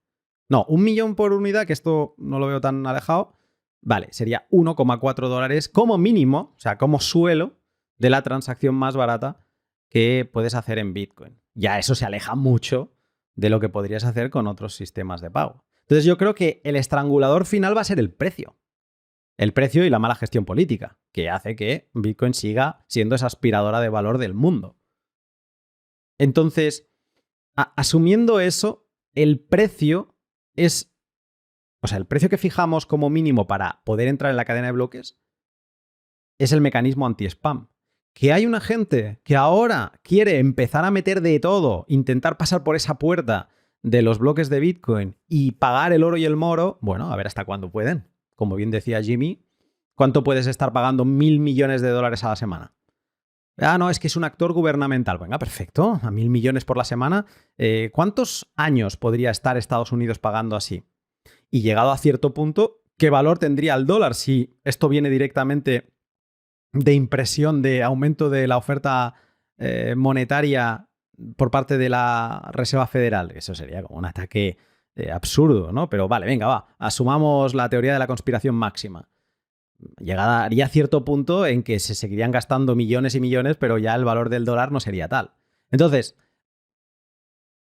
No, 1 millón por unidad, que esto no lo veo tan alejado. Vale, sería $1,4 como mínimo, o sea, como suelo de la transacción más barata que puedes hacer en Bitcoin. Ya eso se aleja mucho de lo que podrías hacer con otros sistemas de pago. Entonces yo creo que el estrangulador final va a ser el precio. El precio y la mala gestión política, que hace que Bitcoin siga siendo esa aspiradora de valor del mundo. Entonces, asumiendo eso, el precio es... O sea, el precio que fijamos como mínimo para poder entrar en la cadena de bloques es el mecanismo anti-spam. Que hay una gente que ahora quiere empezar a meter de todo, intentar pasar por esa puerta de los bloques de Bitcoin y pagar el oro y el moro, bueno, a ver hasta cuándo pueden. Como bien decía Jimmy, ¿cuánto puedes estar pagando 1.000 millones de dólares a la semana? Ah, no, es que es un actor gubernamental. Venga, perfecto, a 1.000 millones por la semana. ¿Cuántos años podría estar Estados Unidos pagando así? Y llegado a cierto punto, ¿qué valor tendría el dólar si esto viene directamente de impresión, de aumento de la oferta monetaria por parte de la Reserva Federal? Eso sería como un ataque absurdo, ¿no? Pero vale, venga, va, asumamos la teoría de la conspiración máxima. Llegaría a cierto punto en que se seguirían gastando millones y millones, pero ya el valor del dólar no sería tal. Entonces,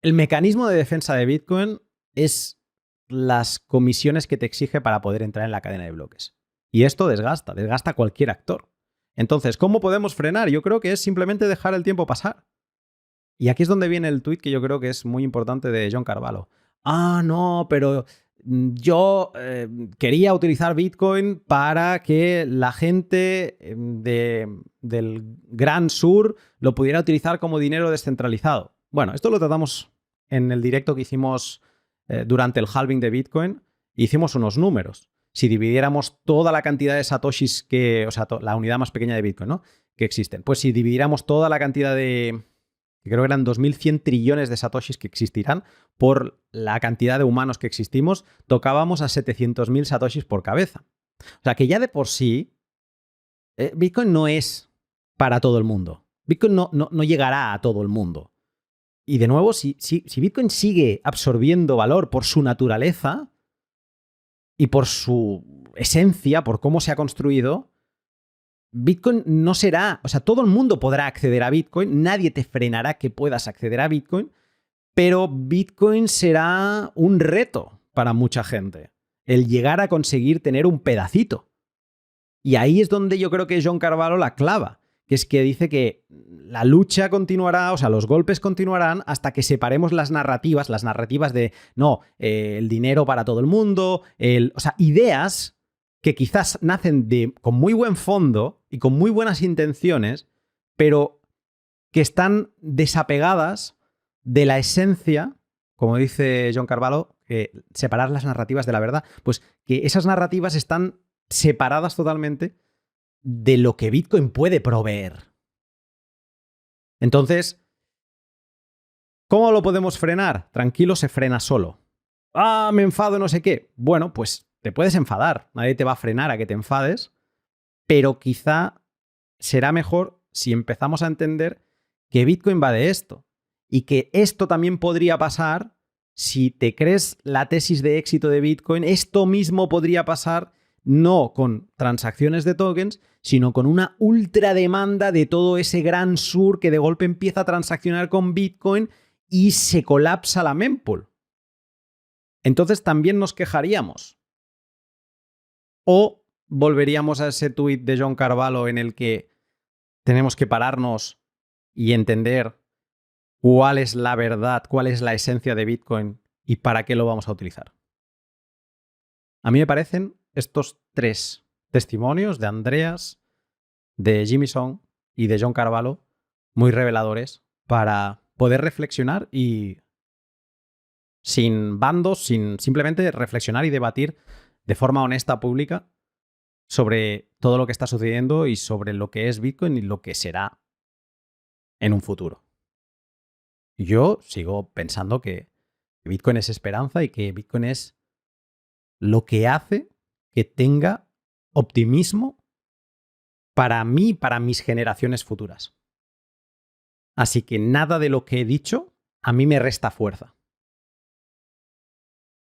el mecanismo de defensa de Bitcoin es las comisiones que te exige para poder entrar en la cadena de bloques. Y esto desgasta a cualquier actor. Entonces, ¿cómo podemos frenar? Yo creo que es simplemente dejar el tiempo pasar. Y aquí es donde viene el tuit que yo creo que es muy importante de John Carvalho. Ah, no, pero yo quería utilizar Bitcoin para que la gente del Gran Sur lo pudiera utilizar como dinero descentralizado. Bueno, esto lo tratamos en el directo que hicimos durante el halving de Bitcoin. Hicimos unos números. Si dividiéramos toda la cantidad de satoshis o sea, la unidad más pequeña de Bitcoin, ¿no?, que existen, pues si dividiéramos toda la cantidad que creo que eran 2.100 trillones de satoshis que existirán por la cantidad de humanos que existimos, tocábamos a 700.000 satoshis por cabeza. O sea que ya de por sí, Bitcoin no es para todo el mundo. Bitcoin no llegará a todo el mundo. Y de nuevo, si Bitcoin sigue absorbiendo valor por su naturaleza y por su esencia, por cómo se ha construido, Bitcoin no será, o sea, todo el mundo podrá acceder a Bitcoin, nadie te frenará que puedas acceder a Bitcoin, pero Bitcoin será un reto para mucha gente, el llegar a conseguir tener un pedacito. Y ahí es donde yo creo que John Carvalho la clava, que es que dice que la lucha continuará, o sea, los golpes continuarán hasta que separemos las narrativas de, no, el dinero para todo el mundo, o sea, ideas que quizás nacen con muy buen fondo y con muy buenas intenciones, pero que están desapegadas de la esencia, como dice John Carvalho, separar las narrativas de la verdad, pues que esas narrativas están separadas totalmente de lo que Bitcoin puede proveer. Entonces, ¿cómo lo podemos frenar? Tranquilo, se frena solo. Ah, me enfado, no sé qué. Bueno, pues te puedes enfadar, nadie te va a frenar a que te enfades, pero quizá será mejor si empezamos a entender que Bitcoin va de esto y que esto también podría pasar si te crees la tesis de éxito de Bitcoin. Esto mismo podría pasar no con transacciones de tokens, sino con una ultra demanda de todo ese Gran Sur que de golpe empieza a transaccionar con Bitcoin y se colapsa la mempool. Entonces también nos quejaríamos. O volveríamos a ese tuit de John Carvalho en el que tenemos que pararnos y entender cuál es la verdad, cuál es la esencia de Bitcoin y para qué lo vamos a utilizar. A mí me parecen estos 3 testimonios de Andreas, de Jimmy Song y de John Carvalho muy reveladores para poder reflexionar y sin bandos, simplemente reflexionar y debatir de forma honesta, pública, sobre todo lo que está sucediendo y sobre lo que es Bitcoin y lo que será en un futuro. Yo sigo pensando que Bitcoin es esperanza y que Bitcoin es lo que hace que tenga optimismo para mí, para mis generaciones futuras. Así que nada de lo que he dicho a mí me resta fuerza.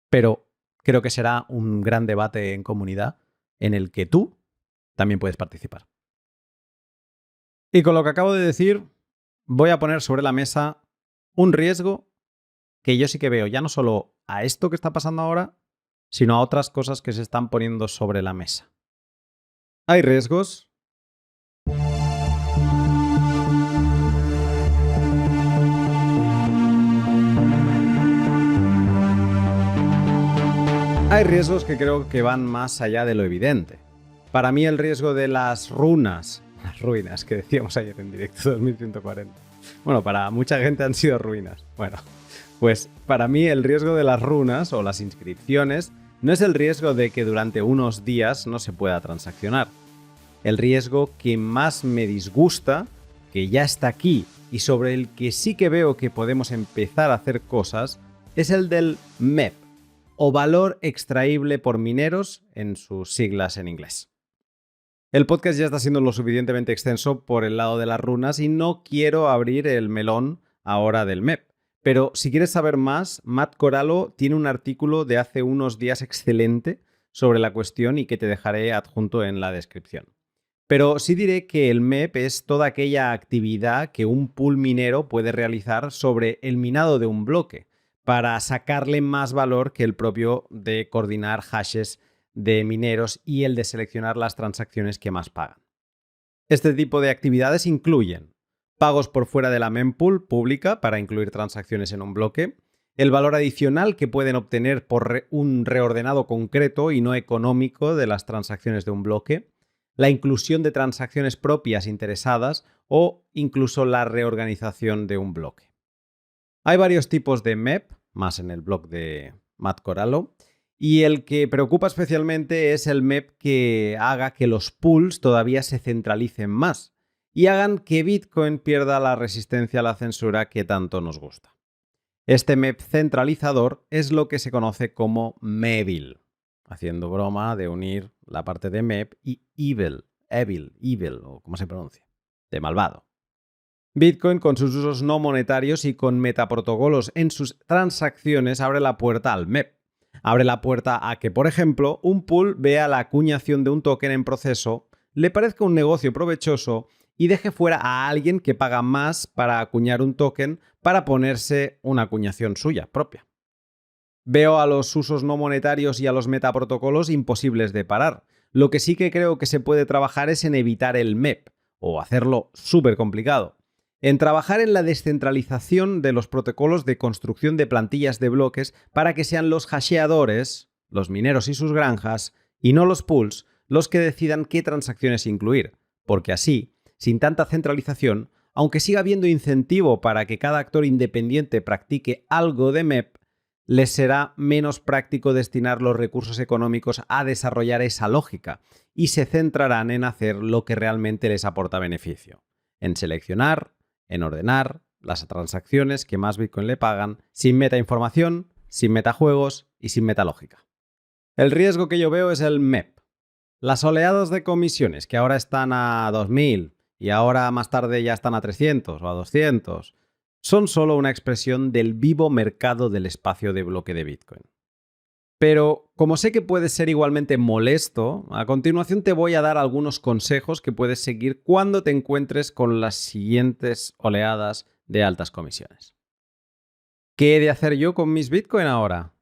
Pero creo que será un gran debate en comunidad en el que tú también puedes participar. Y con lo que acabo de decir, voy a poner sobre la mesa un riesgo que yo sí que veo, ya no solo a esto que está pasando ahora, sino a otras cosas que se están poniendo sobre la mesa. Hay riesgos. Hay riesgos que creo que van más allá de lo evidente. Para mí el riesgo de las ruinas que decíamos ayer en directo 2140. Bueno, para mucha gente han sido ruinas. Bueno, pues para mí el riesgo de las runas o las inscripciones no es el riesgo de que durante unos días no se pueda transaccionar. El riesgo que más me disgusta, que ya está aquí y sobre el que sí que veo que podemos empezar a hacer cosas, es el del MEP, o valor extraíble por mineros en sus siglas en inglés. El podcast ya está siendo lo suficientemente extenso por el lado de las runas y no quiero abrir el melón ahora del MEP. Pero si quieres saber más, Matt Corallo tiene un artículo de hace unos días excelente sobre la cuestión y que te dejaré adjunto en la descripción. Pero sí diré que el MEP es toda aquella actividad que un pool minero puede realizar sobre el minado de un bloque para sacarle más valor que el propio de coordinar hashes de mineros y el de seleccionar las transacciones que más pagan. Este tipo de actividades incluyen pagos por fuera de la mempool pública para incluir transacciones en un bloque, el valor adicional que pueden obtener por un reordenado concreto y no económico de las transacciones de un bloque, la inclusión de transacciones propias interesadas o incluso la reorganización de un bloque. Hay varios tipos de MEP, más en el blog de Matt Corallo, y el que preocupa especialmente es el MEP que haga que los pools todavía se centralicen más y hagan que Bitcoin pierda la resistencia a la censura que tanto nos gusta. Este MEP centralizador es lo que se conoce como Mevil, haciendo broma de unir la parte de MEP y evil, o como se pronuncia, de malvado. Bitcoin, con sus usos no monetarios y con metaprotocolos en sus transacciones, abre la puerta al MEP. Abre la puerta a que, por ejemplo, un pool vea la acuñación de un token en proceso, le parezca un negocio provechoso y deje fuera a alguien que paga más para acuñar un token para ponerse una acuñación suya propia. Veo a los usos no monetarios y a los metaprotocolos imposibles de parar. Lo que sí que creo que se puede trabajar es en evitar el MEP, o hacerlo súper complicado. En trabajar en la descentralización de los protocolos de construcción de plantillas de bloques para que sean los hasheadores, los mineros y sus granjas, y no los pools, los que decidan qué transacciones incluir, porque así, sin tanta centralización, aunque siga habiendo incentivo para que cada actor independiente practique algo de MEP, les será menos práctico destinar los recursos económicos a desarrollar esa lógica y se centrarán en hacer lo que realmente les aporta beneficio, en seleccionar, en ordenar las transacciones que más Bitcoin le pagan, sin metainformación, sin metajuegos y sin metalógica. El riesgo que yo veo es el MEP. Las oleadas de comisiones que ahora están a 2.000 y ahora más tarde ya están a 300 o a 200, son solo una expresión del vivo mercado del espacio de bloque de Bitcoin. Pero como sé que puede ser igualmente molesto, a continuación te voy a dar algunos consejos que puedes seguir cuando te encuentres con las siguientes oleadas de altas comisiones. ¿Qué he de hacer yo con mis Bitcoin ahora?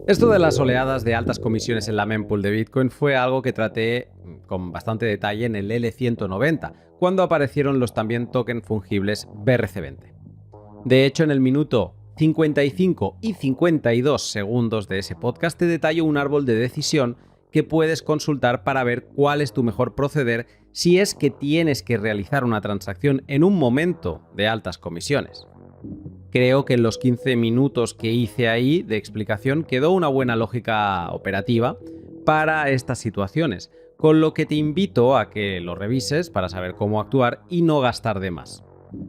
Esto de las oleadas de altas comisiones en la mempool de Bitcoin fue algo que traté con bastante detalle en el L190, cuando aparecieron los también token fungibles BRC20. De hecho, en el minuto 55 y 52 segundos de ese podcast te detallo un árbol de decisión que puedes consultar para ver cuál es tu mejor proceder si es que tienes que realizar una transacción en un momento de altas comisiones. Creo que en los 15 minutos que hice ahí de explicación quedó una buena lógica operativa para estas situaciones, con lo que te invito a que lo revises para saber cómo actuar y no gastar de más.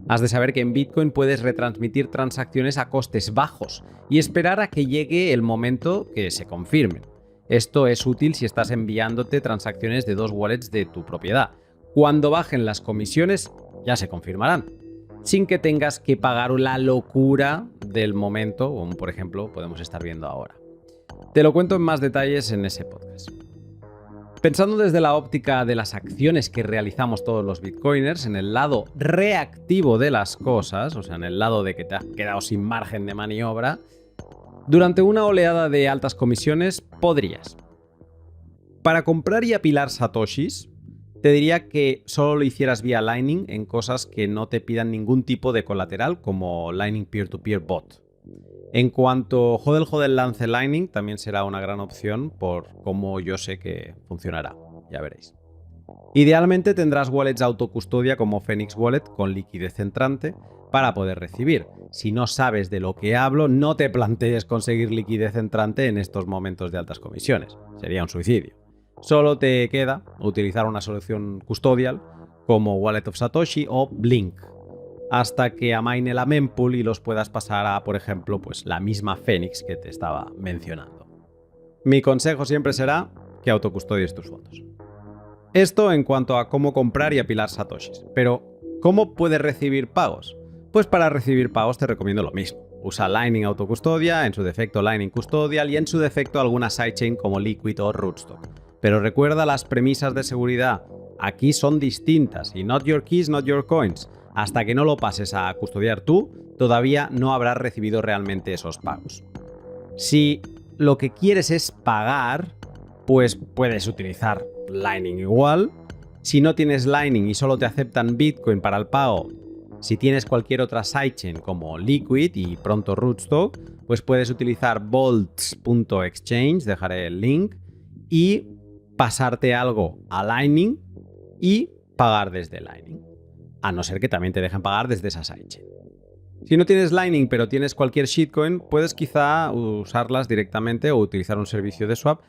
Has de saber que en Bitcoin puedes retransmitir transacciones a costes bajos y esperar a que llegue el momento que se confirmen. Esto es útil si estás enviándote transacciones de 2 wallets de tu propiedad. Cuando bajen las comisiones ya se confirmarán, sin que tengas que pagar la locura del momento, como por ejemplo podemos estar viendo ahora. Te lo cuento en más detalles en ese podcast. Pensando desde la óptica de las acciones que realizamos todos los bitcoiners, en el lado reactivo de las cosas, o sea, en el lado de que te has quedado sin margen de maniobra, durante una oleada de altas comisiones podrías. Para comprar y apilar satoshis, te diría que solo lo hicieras vía Lightning en cosas que no te pidan ningún tipo de colateral, como Lightning Peer-to-Peer Bot. En cuanto hodl lance Lightning, también será una gran opción por cómo yo sé que funcionará, ya veréis. Idealmente tendrás wallets autocustodia como Phoenix Wallet con liquidez entrante para poder recibir. Si no sabes de lo que hablo, no te plantees conseguir liquidez entrante en estos momentos de altas comisiones. Sería un suicidio. Solo te queda utilizar una solución custodial como Wallet of Satoshi o Blink, hasta que amaine la mempool y los puedas pasar a, por ejemplo, pues la misma Phoenix que te estaba mencionando. Mi consejo siempre será que autocustodies tus fondos. Esto en cuanto a cómo comprar y apilar satoshis. Pero, ¿cómo puedes recibir pagos? Pues para recibir pagos te recomiendo lo mismo. Usa Lightning Autocustodia, en su defecto Lightning Custodial y en su defecto alguna sidechain como Liquid o Rootstock. Pero recuerda las premisas de seguridad. Aquí son distintas y not your keys, not your coins. Hasta que no lo pases a custodiar tú, todavía no habrás recibido realmente esos pagos. Si lo que quieres es pagar, pues puedes utilizar Lightning igual. Si no tienes Lightning y solo te aceptan Bitcoin para el pago, si tienes cualquier otra sidechain como Liquid y pronto Rootstock, pues puedes utilizar bolts.exchange, dejaré el link, y pasarte algo a Lightning y pagar desde Lightning. A no ser que también te dejen pagar desde esa sidechain. Si no tienes Lightning pero tienes cualquier shitcoin, puedes quizá usarlas directamente o utilizar un servicio de swap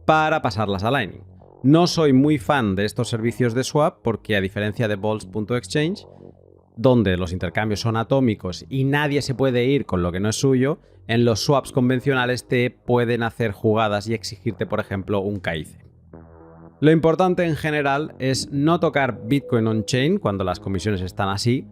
para pasarlas a Lightning. No soy muy fan de estos servicios de swap porque, a diferencia de bolts.exchange, donde los intercambios son atómicos y nadie se puede ir con lo que no es suyo, en los swaps convencionales te pueden hacer jugadas y exigirte, por ejemplo, un KIC. Lo importante en general es no tocar Bitcoin on-chain cuando las comisiones están así,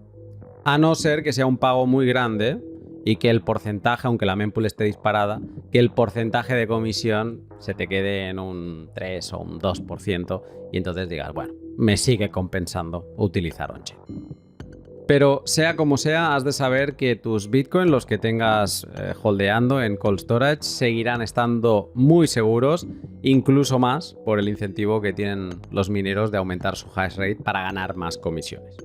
a no ser que sea un pago muy grande y que el porcentaje, aunque la mempool esté disparada, que el porcentaje de comisión se te quede en un 3 o un 2% y entonces digas, bueno, me sigue compensando utilizar on-chain. Pero sea como sea, has de saber que tus Bitcoin, los que tengas holdeando en cold storage, seguirán estando muy seguros, incluso más por el incentivo que tienen los mineros de aumentar su hash rate para ganar más comisiones.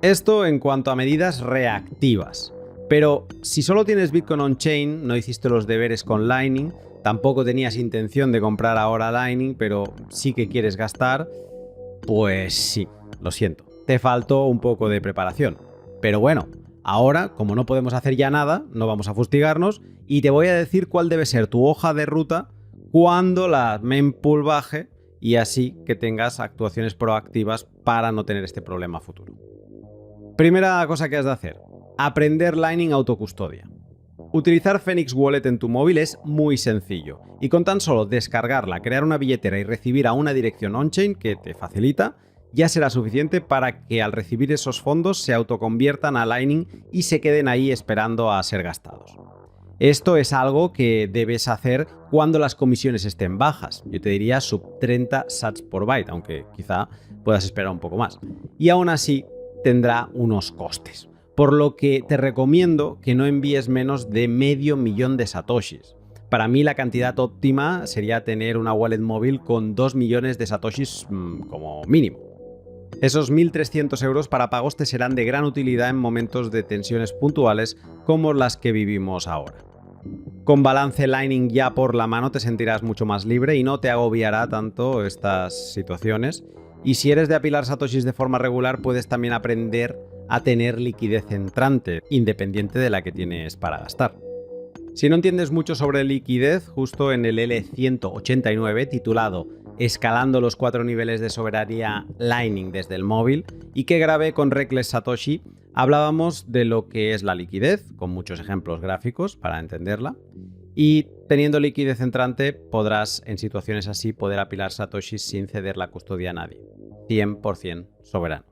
Esto en cuanto a medidas reactivas. Pero si solo tienes Bitcoin on-chain, no hiciste los deberes con Lightning, tampoco tenías intención de comprar ahora Lightning, pero sí que quieres gastar, pues sí, lo siento. Te faltó un poco de preparación. Pero bueno, ahora, como no podemos hacer ya nada, no vamos a fustigarnos y te voy a decir cuál debe ser tu hoja de ruta cuando la mempool baje y así que tengas actuaciones proactivas para no tener este problema futuro. Primera cosa que has de hacer, aprender Lightning autocustodia. Utilizar Phoenix Wallet en tu móvil es muy sencillo y con tan solo descargarla, crear una billetera y recibir a una dirección on-chain que te facilita, ya será suficiente para que al recibir esos fondos se autoconviertan a Lightning y se queden ahí esperando a ser gastados. Esto es algo que debes hacer cuando las comisiones estén bajas. Yo te diría sub 30 sats por byte, aunque quizá puedas esperar un poco más. Y aún así tendrá unos costes, por lo que te recomiendo que no envíes menos de $500,000 de satoshis. Para mí la cantidad óptima sería tener una wallet móvil con 2 millones de satoshis como mínimo. Esos 1.300 euros para pagos te serán de gran utilidad en momentos de tensiones puntuales como las que vivimos ahora. Con balance Lightning ya por la mano te sentirás mucho más libre y no te agobiará tanto estas situaciones. Y si eres de apilar satoshis de forma regular, puedes también aprender a tener liquidez entrante, independiente de la que tienes para gastar. Si no entiendes mucho sobre liquidez, justo en el L189 titulado Escalando los 4 niveles de soberanía Lightning desde el móvil y que grabé con Reckless Satoshi, hablábamos de lo que es la liquidez, con muchos ejemplos gráficos para entenderla. Y teniendo liquidez entrante podrás en situaciones así poder apilar satoshis sin ceder la custodia a nadie. 100% soberano.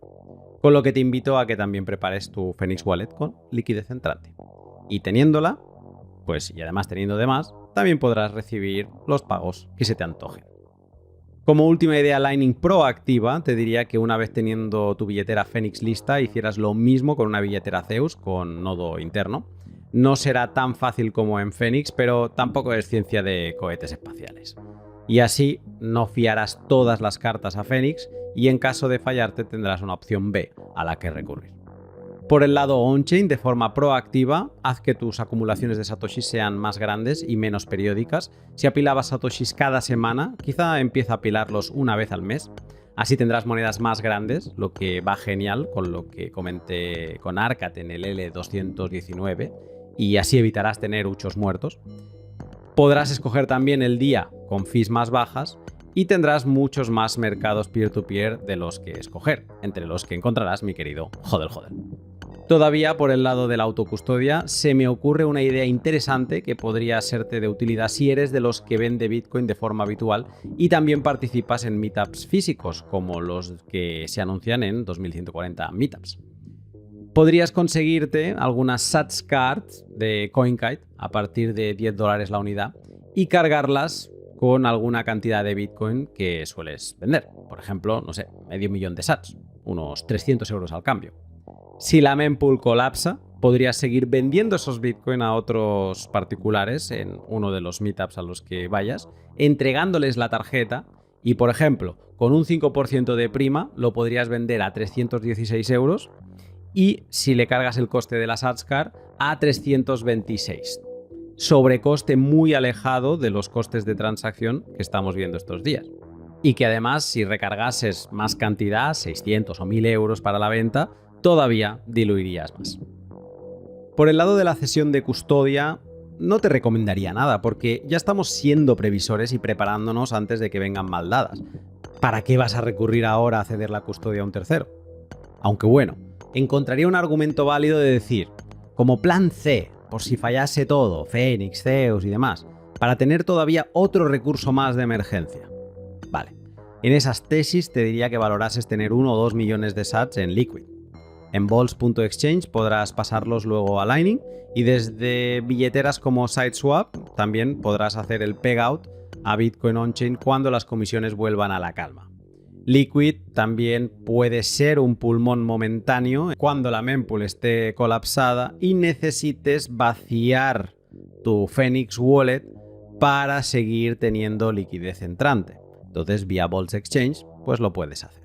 Con lo que te invito a que también prepares tu Phoenix Wallet con liquidez entrante. Y teniéndola, pues y además teniendo de más, también podrás recibir los pagos que se te antojen. Como última idea Lightning proactiva, te diría que una vez teniendo tu billetera Phoenix lista, hicieras lo mismo con una billetera Zeus con nodo interno. No será tan fácil como en Phoenix, pero tampoco es ciencia de cohetes espaciales. Y así no fiarás todas las cartas a Phoenix y en caso de fallarte tendrás una opción B a la que recurrir. Por el lado on-chain, de forma proactiva, haz que tus acumulaciones de satoshis sean más grandes y menos periódicas. Si apilabas satoshis cada semana, quizá empieza a apilarlos una vez al mes. Así tendrás monedas más grandes, lo que va genial con lo que comenté con Arcat en el L219, y así evitarás tener muchos muertos. Podrás escoger también el día con fees más bajas y tendrás muchos más mercados peer-to-peer de los que escoger, entre los que encontrarás mi querido Hodl Hodl. Todavía por el lado de la autocustodia se me ocurre una idea interesante que podría serte de utilidad si eres de los que vende Bitcoin de forma habitual y también participas en meetups físicos como los que se anuncian en 2140 meetups. Podrías conseguirte algunas Sats Cards de CoinKite a partir de $10 la unidad y cargarlas con alguna cantidad de Bitcoin que sueles vender. Por ejemplo, no sé, $500,000 de Sats, unos 300 euros al cambio. Si la mempool colapsa, podrías seguir vendiendo esos Bitcoin a otros particulares en uno de los meetups a los que vayas, entregándoles la tarjeta Y por ejemplo, con un 5% de prima lo podrías vender a 316 euros y si le cargas el coste de la SATSCAR a 326. Sobrecoste muy alejado de los costes de transacción que estamos viendo estos días. Y que además, si recargases más cantidad, 600 o 1000 euros para la venta, todavía diluirías más. Por el lado de la cesión de custodia, no te recomendaría nada, porque ya estamos siendo previsores y preparándonos antes de que vengan mal dadas. ¿Para qué vas a recurrir ahora a ceder la custodia a un tercero? Aunque bueno, encontraría un argumento válido de decir, como plan C, por si fallase todo, Fénix, Zeus y demás, para tener todavía otro recurso más de emergencia. Vale, en esas tesis te diría que valorases tener 1 o 2 millones de sats en Liquid. En Balls.exchange podrás pasarlos luego a Lightning y desde billeteras como SideSwap también podrás hacer el payout a Bitcoin on-chain cuando las comisiones vuelvan a la calma. Liquid también puede ser un pulmón momentáneo cuando la mempool esté colapsada y necesites vaciar tu Phoenix Wallet para seguir teniendo liquidez entrante. Entonces, vía Balls Exchange, pues lo puedes hacer.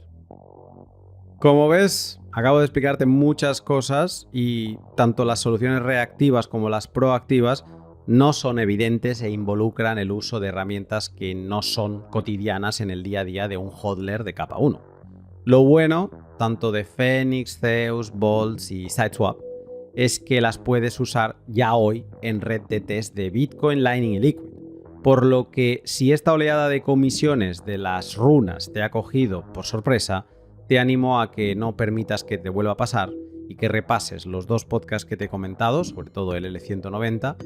Como ves, acabo de explicarte muchas cosas y tanto las soluciones reactivas como las proactivas no son evidentes e involucran el uso de herramientas que no son cotidianas en el día a día de un hodler de capa 1. Lo bueno, tanto de Phoenix, Zeus, Balls y SideSwap, es que las puedes usar ya hoy en red de test de Bitcoin, Lightning y Liquid. Por lo que si esta oleada de comisiones de las runas te ha cogido por sorpresa, te animo a que no permitas que te vuelva a pasar y que repases los 2 podcasts que te he comentado, sobre todo el L190,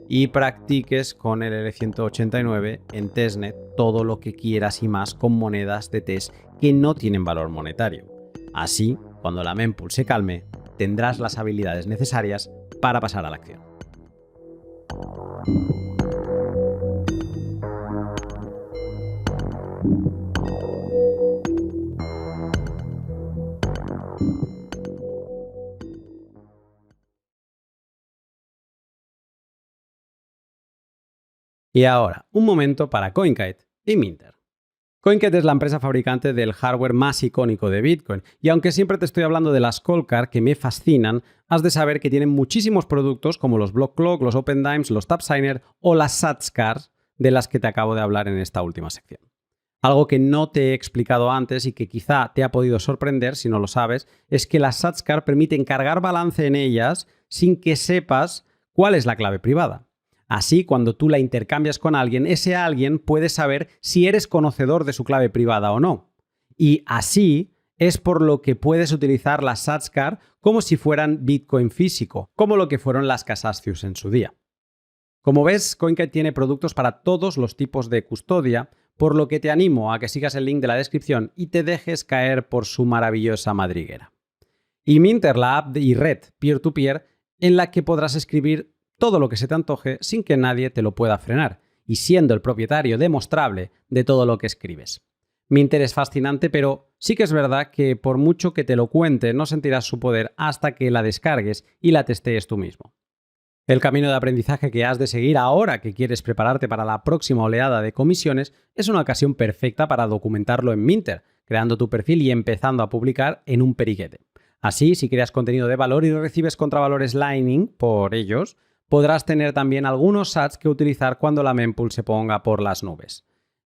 y practiques con el L189 en testnet todo lo que quieras y más con monedas de test que no tienen valor monetario. Así, cuando la mempool se calme, tendrás las habilidades necesarias para pasar a la acción. Y ahora, un momento para CoinKite y Minter. CoinKite es la empresa fabricante del hardware más icónico de Bitcoin, y aunque siempre te estoy hablando de las Cold Card que me fascinan, has de saber que tienen muchísimos productos como los Block Clock, los Open Dimes, los TapSigner o las SatsCard de las que te acabo de hablar en esta última sección. Algo que no te he explicado antes y que quizá te ha podido sorprender si no lo sabes, es que las SatsCard permiten cargar balance en ellas sin que sepas cuál es la clave privada. Así, cuando tú la intercambias con alguien, ese alguien puede saber si eres conocedor de su clave privada o no. Y así es por lo que puedes utilizar las SatsCard como si fueran Bitcoin físico, como lo que fueron las Casascius en su día. Como ves, CoinKite tiene productos para todos los tipos de custodia, por lo que te animo a que sigas el link de la descripción y te dejes caer por su maravillosa madriguera. Y Minter, la app y red peer-to-peer en la que podrás escribir todo lo que se te antoje sin que nadie te lo pueda frenar y siendo el propietario demostrable de todo lo que escribes. Minter es fascinante, pero sí que es verdad que por mucho que te lo cuente no sentirás su poder hasta que la descargues y la testees tú mismo. El camino de aprendizaje que has de seguir ahora que quieres prepararte para la próxima oleada de comisiones es una ocasión perfecta para documentarlo en Minter, creando tu perfil y empezando a publicar en un periquete. Así, si creas contenido de valor y recibes contravalores Lightning por ellos, podrás tener también algunos sats que utilizar cuando la mempool se ponga por las nubes.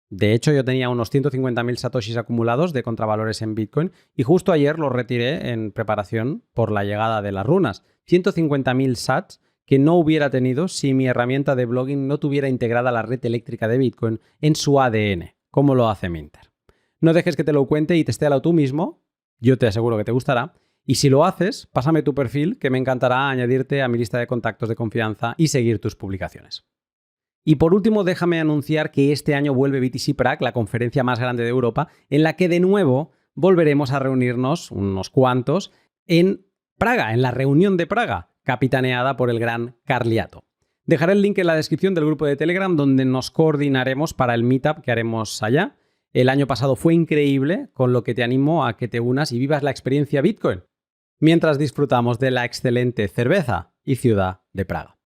De hecho, yo tenía unos 150.000 satoshis acumulados de contravalores en Bitcoin y justo ayer los retiré en preparación por la llegada de las runas. 150.000 sats que no hubiera tenido si mi herramienta de blogging no tuviera integrada la red eléctrica de Bitcoin en su ADN, como lo hace Minter. No dejes que te lo cuente y testéalo tú mismo, yo te aseguro que te gustará. Y si lo haces, pásame tu perfil, que me encantará añadirte a mi lista de contactos de confianza y seguir tus publicaciones. Y por último, déjame anunciar que este año vuelve BTC Prague, la conferencia más grande de Europa, en la que de nuevo volveremos a reunirnos, unos cuantos, en Praga, en la reunión de Praga, capitaneada por el gran Carliato. Dejaré el link en la descripción del grupo de Telegram donde nos coordinaremos para el meetup que haremos allá. El año pasado fue increíble, con lo que te animo a que te unas y vivas la experiencia Bitcoin, mientras disfrutamos de la excelente cerveza y ciudad de Praga.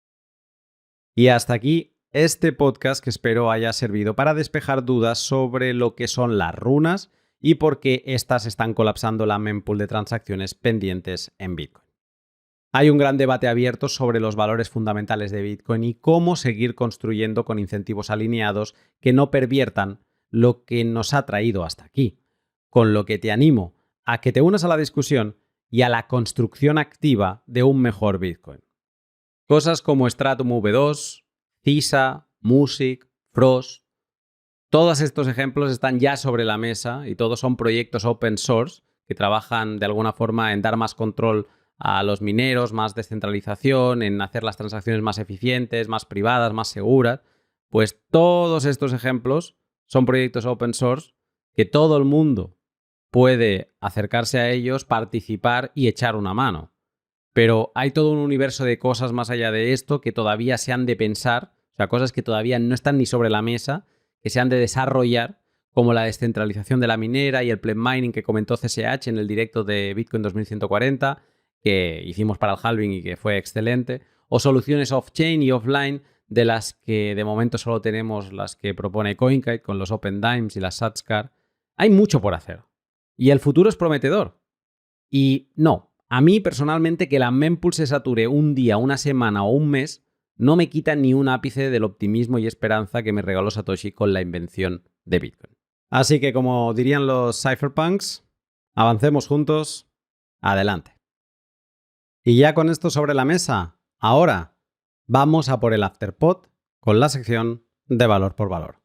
Y hasta aquí este podcast que espero haya servido para despejar dudas sobre lo que son las runas y por qué estas están colapsando la mempool de transacciones pendientes en Bitcoin. Hay un gran debate abierto sobre los valores fundamentales de Bitcoin y cómo seguir construyendo con incentivos alineados que no perviertan lo que nos ha traído hasta aquí, con lo que te animo a que te unas a la discusión y a la construcción activa de un mejor Bitcoin. Cosas como Stratum V2, CISA, Music, Frost, todos estos ejemplos están ya sobre la mesa y todos son proyectos open source que trabajan de alguna forma en dar más control a los mineros, más descentralización, en hacer las transacciones más eficientes, más privadas, más seguras. Pues todos estos ejemplos son proyectos open source que todo el mundo puede acercarse a ellos, participar y echar una mano. Pero hay todo un universo de cosas más allá de esto que todavía se han de pensar, o sea, cosas que todavía no están ni sobre la mesa, que se han de desarrollar, como la descentralización de la minera y el pleb mining que comentó CSH en el directo de Bitcoin 2140, que hicimos para el halving y que fue excelente, o soluciones off-chain y offline, de las que de momento solo tenemos las que propone CoinKite con los Open Dimes y las Satscar. Hay mucho por hacer. Y el futuro es prometedor. Y no, a mí personalmente que la mempool se sature un día, una semana o un mes no me quita ni un ápice del optimismo y esperanza que me regaló Satoshi con la invención de Bitcoin. Así que, como dirían los cypherpunks, avancemos juntos, adelante. Y ya con esto sobre la mesa, ahora vamos a por el afterpod con la sección de valor por valor.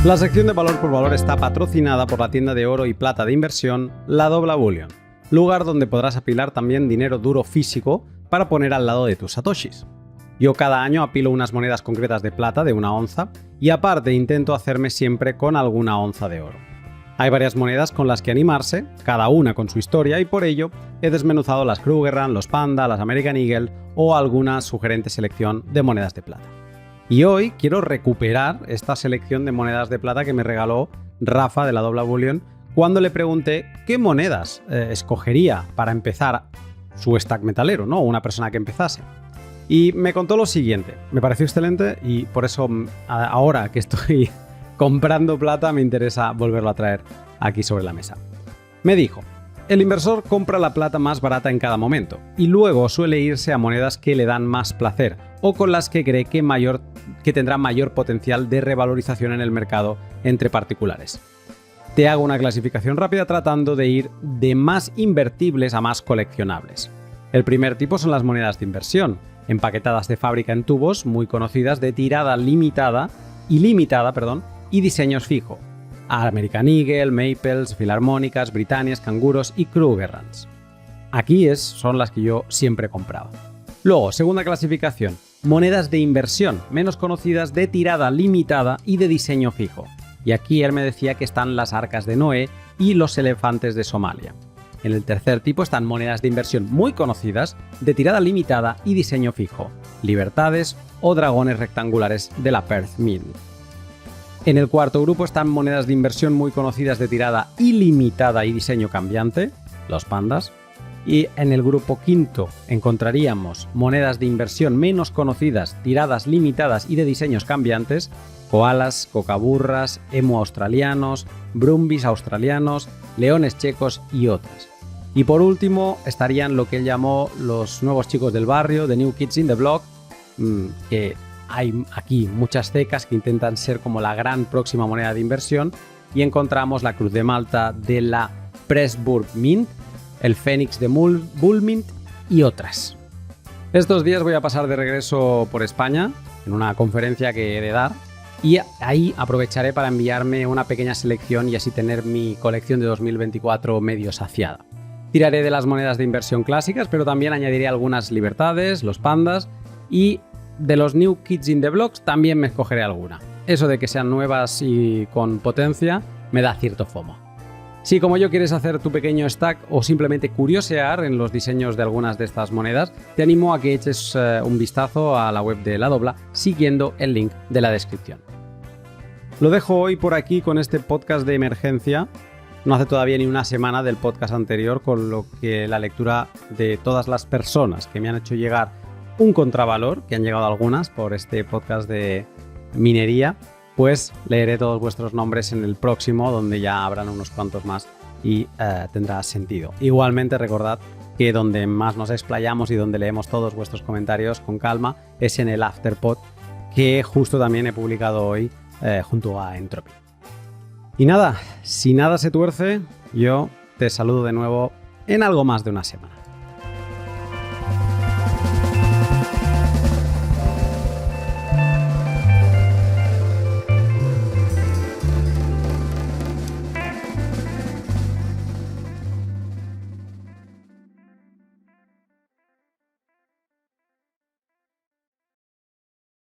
La sección de valor por valor está patrocinada por la tienda de oro y plata de inversión La Dobla Bullion, lugar donde podrás apilar también dinero duro físico para poner al lado de tus satoshis. Yo cada año apilo unas monedas concretas de plata de 1 onza y aparte intento hacerme siempre con alguna onza de oro. Hay varias monedas con las que animarse, cada una con su historia, y por ello he desmenuzado las Krugerrand, los Panda, las American Eagle o alguna sugerente selección de monedas de plata. Y hoy quiero recuperar esta selección de monedas de plata que me regaló Rafa de La Dobla Bullion cuando le pregunté qué monedas escogería para empezar su stack metalero, ¿no? Una persona que empezase. Y me contó lo siguiente, me pareció excelente y por eso ahora que estoy comprando plata me interesa volverlo a traer aquí sobre la mesa. Me dijo, el inversor compra la plata más barata en cada momento y luego suele irse a monedas que le dan más placer o con las que cree que tendrá mayor potencial de revalorización en el mercado entre particulares. Te hago una clasificación rápida tratando de ir de más invertibles a más coleccionables. El primer tipo son las monedas de inversión, empaquetadas de fábrica en tubos muy conocidas de tirada ilimitada y diseños fijo. American Eagle, Maples, Filarmónicas, Britannias, Canguros y Krugerrands. Aquí son las que yo siempre compraba. Luego, segunda clasificación, monedas de inversión, menos conocidas de tirada limitada y de diseño fijo. Y aquí él me decía que están las arcas de Noé y los elefantes de Somalia. En el tercer tipo están monedas de inversión muy conocidas, de tirada limitada y diseño fijo, libertades o dragones rectangulares de la Perth Mint. En el cuarto grupo están monedas de inversión muy conocidas de tirada ilimitada y diseño cambiante, los pandas. Y en el grupo quinto encontraríamos monedas de inversión menos conocidas, tiradas limitadas y de diseños cambiantes, koalas, cocaburras, emu australianos, brumbis australianos, leones checos y otras. Y por último estarían lo que él llamó los nuevos chicos del barrio, the new kids in the block, que hay aquí muchas cecas que intentan ser como la gran próxima moneda de inversión, y encontramos la Cruz de Malta de la Pressburg Mint, el Fénix de Bull Mint y otras. Estos días voy a pasar de regreso por España en una conferencia que he de dar y ahí aprovecharé para enviarme una pequeña selección y así tener mi colección de 2024 medio saciada. Tiraré de las monedas de inversión clásicas, pero también añadiré algunas libertades, los pandas, y de los New Kids in the Blocks también me escogeré alguna. Eso de que sean nuevas y con potencia me da cierto FOMO. Si como yo quieres hacer tu pequeño stack o simplemente curiosear en los diseños de algunas de estas monedas, te animo a que eches un vistazo a la web de La Dobla siguiendo el link de la descripción. Lo dejo hoy por aquí con este podcast de emergencia. No hace todavía ni una semana del podcast anterior, con lo que la lectura de todas las personas que me han hecho llegar un contravalor, que han llegado algunas por este podcast de minería, pues leeré todos vuestros nombres en el próximo, donde ya habrán unos cuantos más y tendrá sentido. Igualmente recordad que donde más nos explayamos y donde leemos todos vuestros comentarios con calma es en el Afterpod, que justo también he publicado hoy junto a Entropy. Y nada, si nada se tuerce, yo te saludo de nuevo en algo más de una semana.